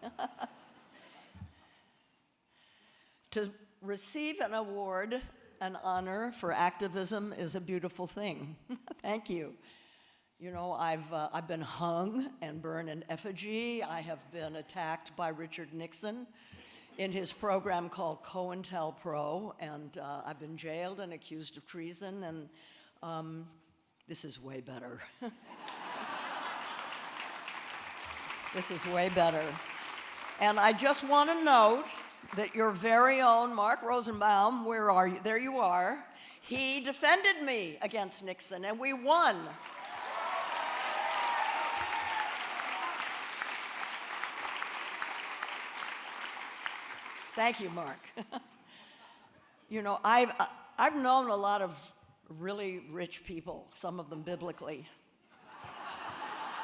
To receive an award, an honor for activism is a beautiful thing. Thank you. You know, I've been hung and burned in effigy. I have been attacked by Richard Nixon in his program called COINTELPRO, and I've been jailed and accused of treason, and this is way better. This is way better. And I just want to note that your very own Mark Rosenbaum, where are you? There you are. He defended me against Nixon, and we won. Thank you, Mark. You know, I've known a lot of really rich people, some of them biblically.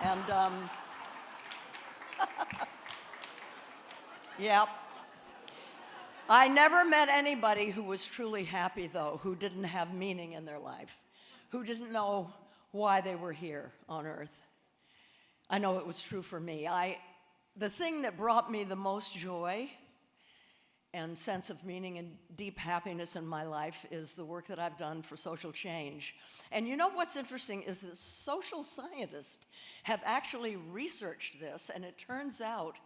And, yeah. I never met anybody who was truly happy, though, who didn't have meaning in their life, who didn't know why they were here on earth. I know it was true for me. The thing that brought me the most joy and sense of meaning and deep happiness in my life is the work that I've done for social change. And you know what's interesting is that social scientists have actually researched this, and it turns out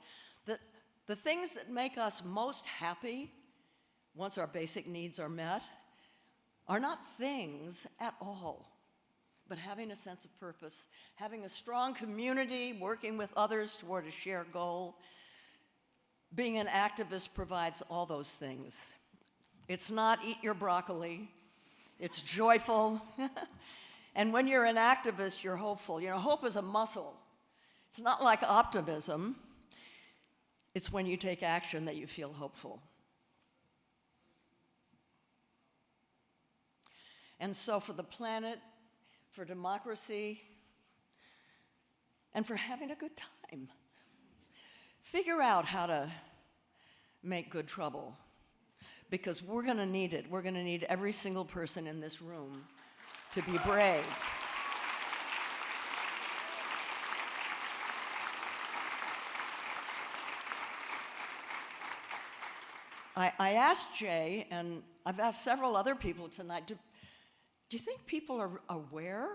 that the things that make us most happy once our basic needs are met are not things at all, but having a sense of purpose, having a strong community, working with others toward a shared goal. Being an activist provides all those things. It's not eat your broccoli, it's joyful. And when you're an activist, you're hopeful. You know, hope is a muscle. It's not like optimism. It's when you take action that you feel hopeful. And so for the planet, for democracy, and for having a good time, figure out how to make good trouble, because we're going to need it. We're going to need every single person in this room to be brave. I asked Jay, and I've asked several other people tonight, do you think people are aware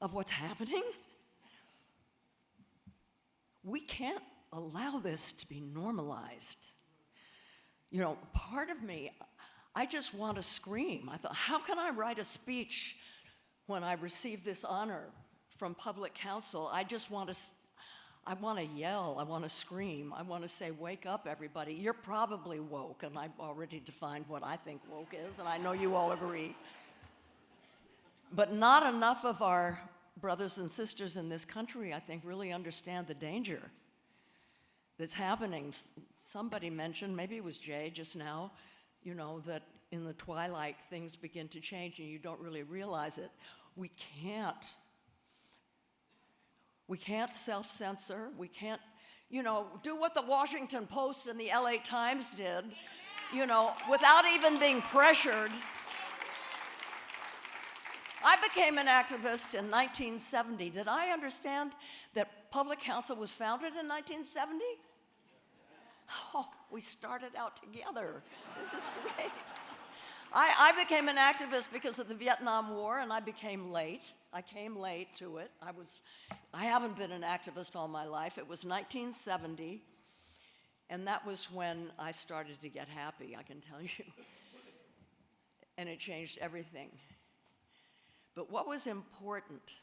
of what's happening? We can't allow this to be normalized. You know, part of me, I just want to scream. I thought, how can I write a speech when I receive this honor from Public Counsel? I want to yell, I want to scream, I want to say, wake up, everybody. You're probably woke, and I've already defined what I think woke is, and I know you all agree. But not enough of our brothers and sisters in this country, I think, really understand the danger that's happening. Somebody mentioned, maybe it was Jay just now, you know, that in the twilight things begin to change and you don't really realize it. We can't self-censor. We can't, you know, do what the Washington Post and the LA Times did, you know, without even being pressured. I became an activist in 1970. Did I understand that Public Counsel was founded in 1970? Oh, we started out together. This is great. I became an activist because of the Vietnam War, and I became late. I came late to it. I haven't been an activist all my life. It was 1970, and that was when I started to get happy, I can tell you. And it changed everything. But what was important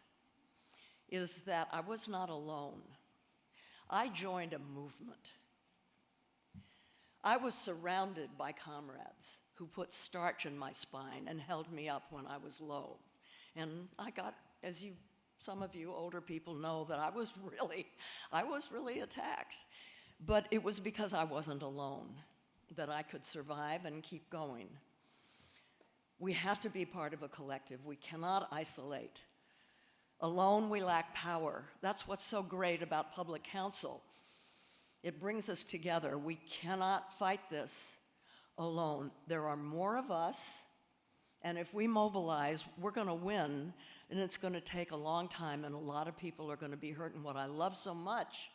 is that I was not alone. I joined a movement. I was surrounded by comrades who put starch in my spine and held me up when I was low. And I got, as some of you older people know, that I was really attacked. But it was because I wasn't alone that I could survive and keep going. We have to be part of a collective. We cannot isolate. Alone, we lack power. That's what's so great about Public Counsel. It brings us together. We cannot fight this alone. There are more of us, and if we mobilize, we're going to win, and it's going to take a long time, and a lot of people are going to be hurt. And what I love so much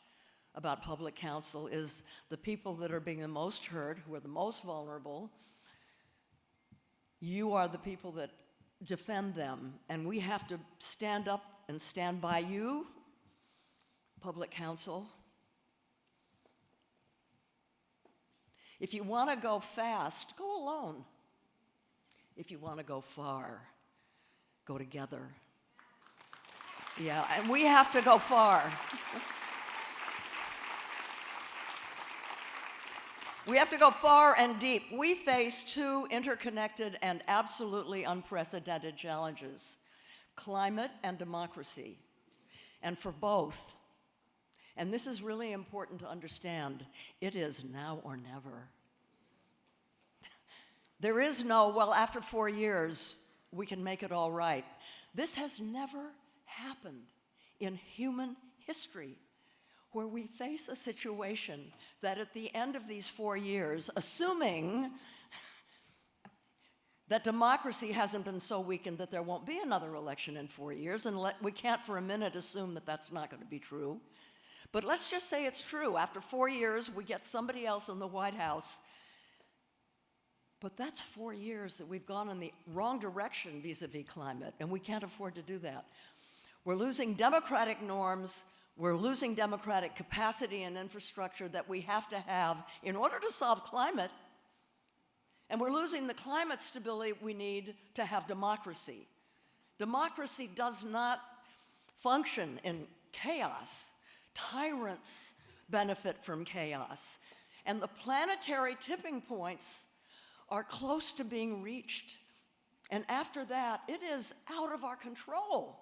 about Public Counsel is the people that are being the most hurt, who are the most vulnerable. You are the people that defend them, and we have to stand up and stand by you, Public Counsel. If you want to go fast, go alone. If you want to go far, go together. Yeah, and we have to go far. We have to go far and deep. We face two interconnected and absolutely unprecedented challenges: climate and democracy. And for both, and this is really important to understand, it is now or never. There is no, well, after 4 years, we can make it all right. This has never happened in human history, where we face a situation that at the end of these 4 years, assuming that democracy hasn't been so weakened that there won't be another election in 4 years, and we can't for a minute assume that that's not going to be true. But let's just say it's true. After 4 years, we get somebody else in the White House. But that's 4 years that we've gone in the wrong direction vis-a-vis climate, and we can't afford to do that. We're losing democratic norms. We're losing democratic capacity and infrastructure that we have to have in order to solve climate. And we're losing the climate stability we need to have democracy. Democracy does not function in chaos. Tyrants benefit from chaos. And the planetary tipping points are close to being reached. And after that, it is out of our control.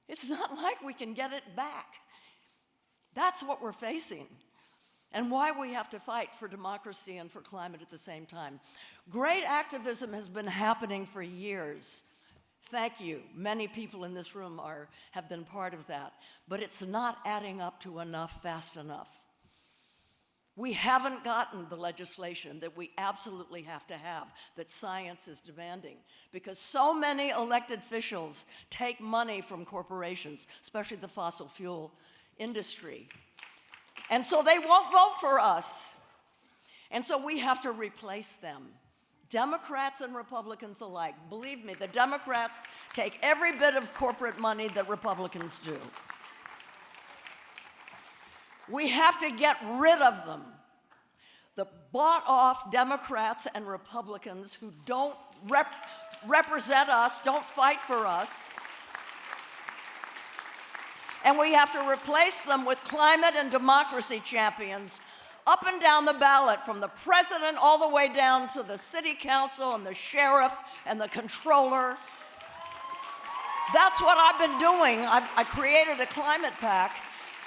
It's not like we can get it back. That's what we're facing, and why we have to fight for democracy and for climate at the same time. Great activism has been happening for years. Thank you. Many people in this room have been part of that, but it's not adding up to enough fast enough. We haven't gotten the legislation that we absolutely have to have, that science is demanding, because so many elected officials take money from corporations, especially the fossil fuel industry. And so they won't vote for us. And so we have to replace them. Democrats and Republicans alike. Believe me, the Democrats take every bit of corporate money that Republicans do. We have to get rid of them. The bought-off Democrats and Republicans who don't represent us, don't fight for us. And we have to replace them with climate and democracy champions up and down the ballot, from the president all the way down to the city council and the sheriff and the controller. That's what I've been doing. I created a climate pact,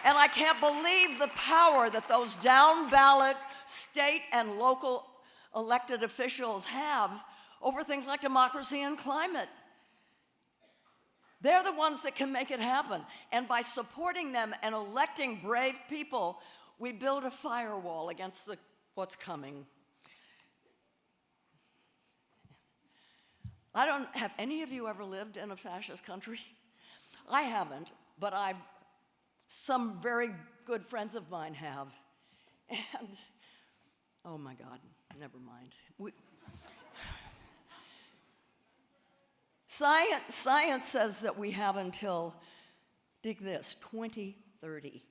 and I can't believe the power that those down-ballot state and local elected officials have over things like democracy and climate. They're the ones that can make it happen. And by supporting them and electing brave people, we build a firewall against what's coming. Have any of you ever lived in a fascist country? I haven't, but some very good friends of mine have. And, oh my God, never mind. Science says that we have until, dig this, 2030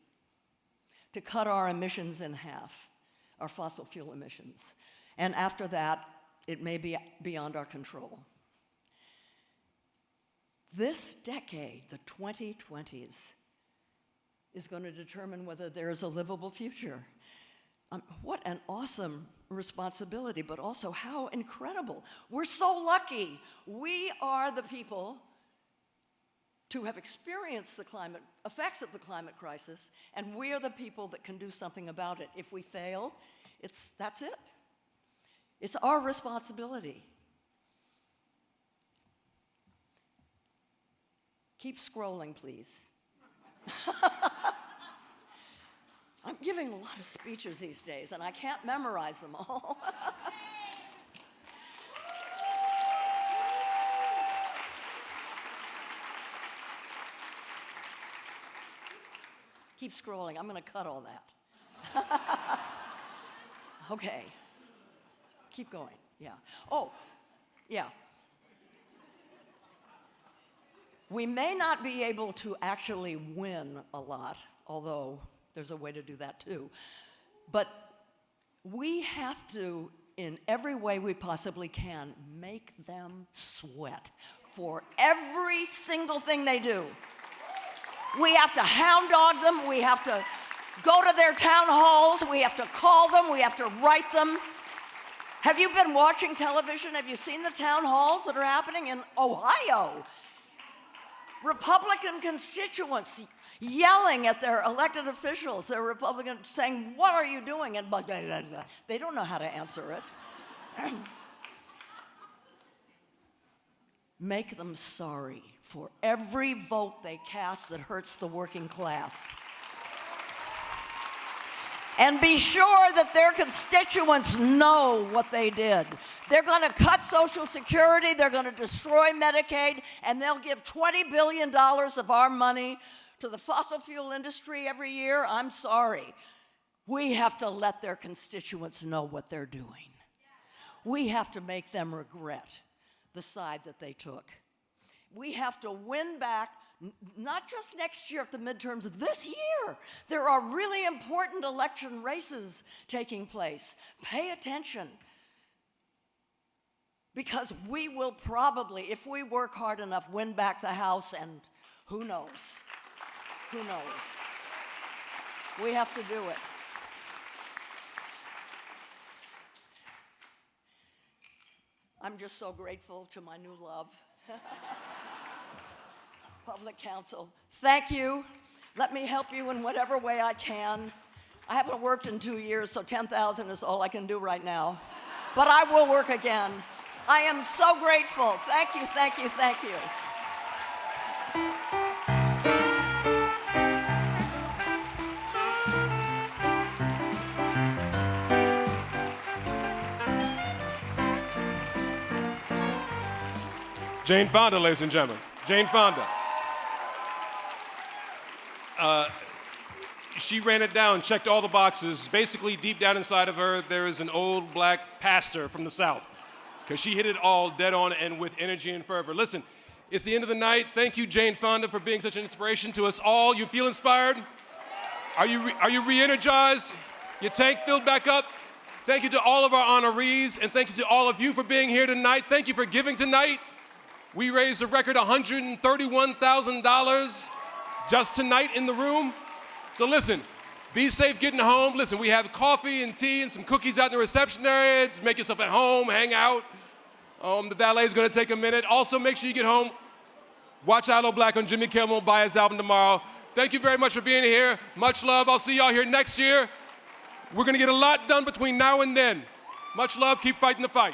to cut our emissions in half, our fossil fuel emissions. And after that, it may be beyond our control. This decade, the 2020s, is going to determine whether there is a livable future. What an awesome responsibility, but also how incredible. We're so lucky. We are the people to have experienced the effects of the climate crisis, and we are the people that can do something about it. If we fail, that's it. It's our responsibility. Keep scrolling, please. I'm giving a lot of speeches these days, and I can't memorize them all. Keep scrolling. I'm going to cut all that. Okay. Keep going. Yeah. Oh, yeah. We may not be able to actually win a lot, although there's a way to do that too. But we have to, in every way we possibly can, make them sweat for every single thing they do. We have to hound dog them. We have to go to their town halls. We have to call them. We have to write them. Have you been watching television? Have you seen the town halls that are happening in Ohio? Republican constituents yelling at their elected officials, their Republicans saying, "What are you doing?" And blah, blah, blah, blah. They don't know how to answer it. Make them sorry for every vote they cast that hurts the working class. And be sure that their constituents know what they did. They're going to cut Social Security, they're going to destroy Medicaid, and they'll give $20 billion of our money to the fossil fuel industry every year. I'm sorry. We have to let their constituents know what they're doing. We have to make them regret the side that they took. We have to win back, not just next year at the midterms, this year. There are really important election races taking place. Pay attention. Because we will probably, if we work hard enough, win back the House, and who knows? Who knows? We have to do it. I'm just so grateful to my new love. Public Counsel. Thank you. Let me help you in whatever way I can. I haven't worked in 2 years, so 10,000 is all I can do right now. But I will work again. I am so grateful. Thank you, thank you, thank you. Jane Fonda, ladies and gentlemen. Jane Fonda. She ran it down, checked all the boxes. Basically, deep down inside of her, there is an old black pastor from the South, because she hit it all dead on and with energy and fervor. Listen, it's the end of the night. Thank you, Jane Fonda, for being such an inspiration to us all. You feel inspired? Are you re-energized? Your tank filled back up? Thank you to all of our honorees, and thank you to all of you for being here tonight. Thank you for giving tonight. We raised a record $131,000 just tonight in the room. So listen, be safe getting home. Listen, we have coffee and tea and some cookies out in the reception area. Just make yourself at home, hang out. The valet is going to take a minute. Also, make sure you get home Watch Idle Black on Jimmy Kimmel. Buy his album tomorrow. Thank you very much for being here. Much love. I'll see y'all here next year. We're going to get a lot done between now and then. Much love. Keep fighting the fight.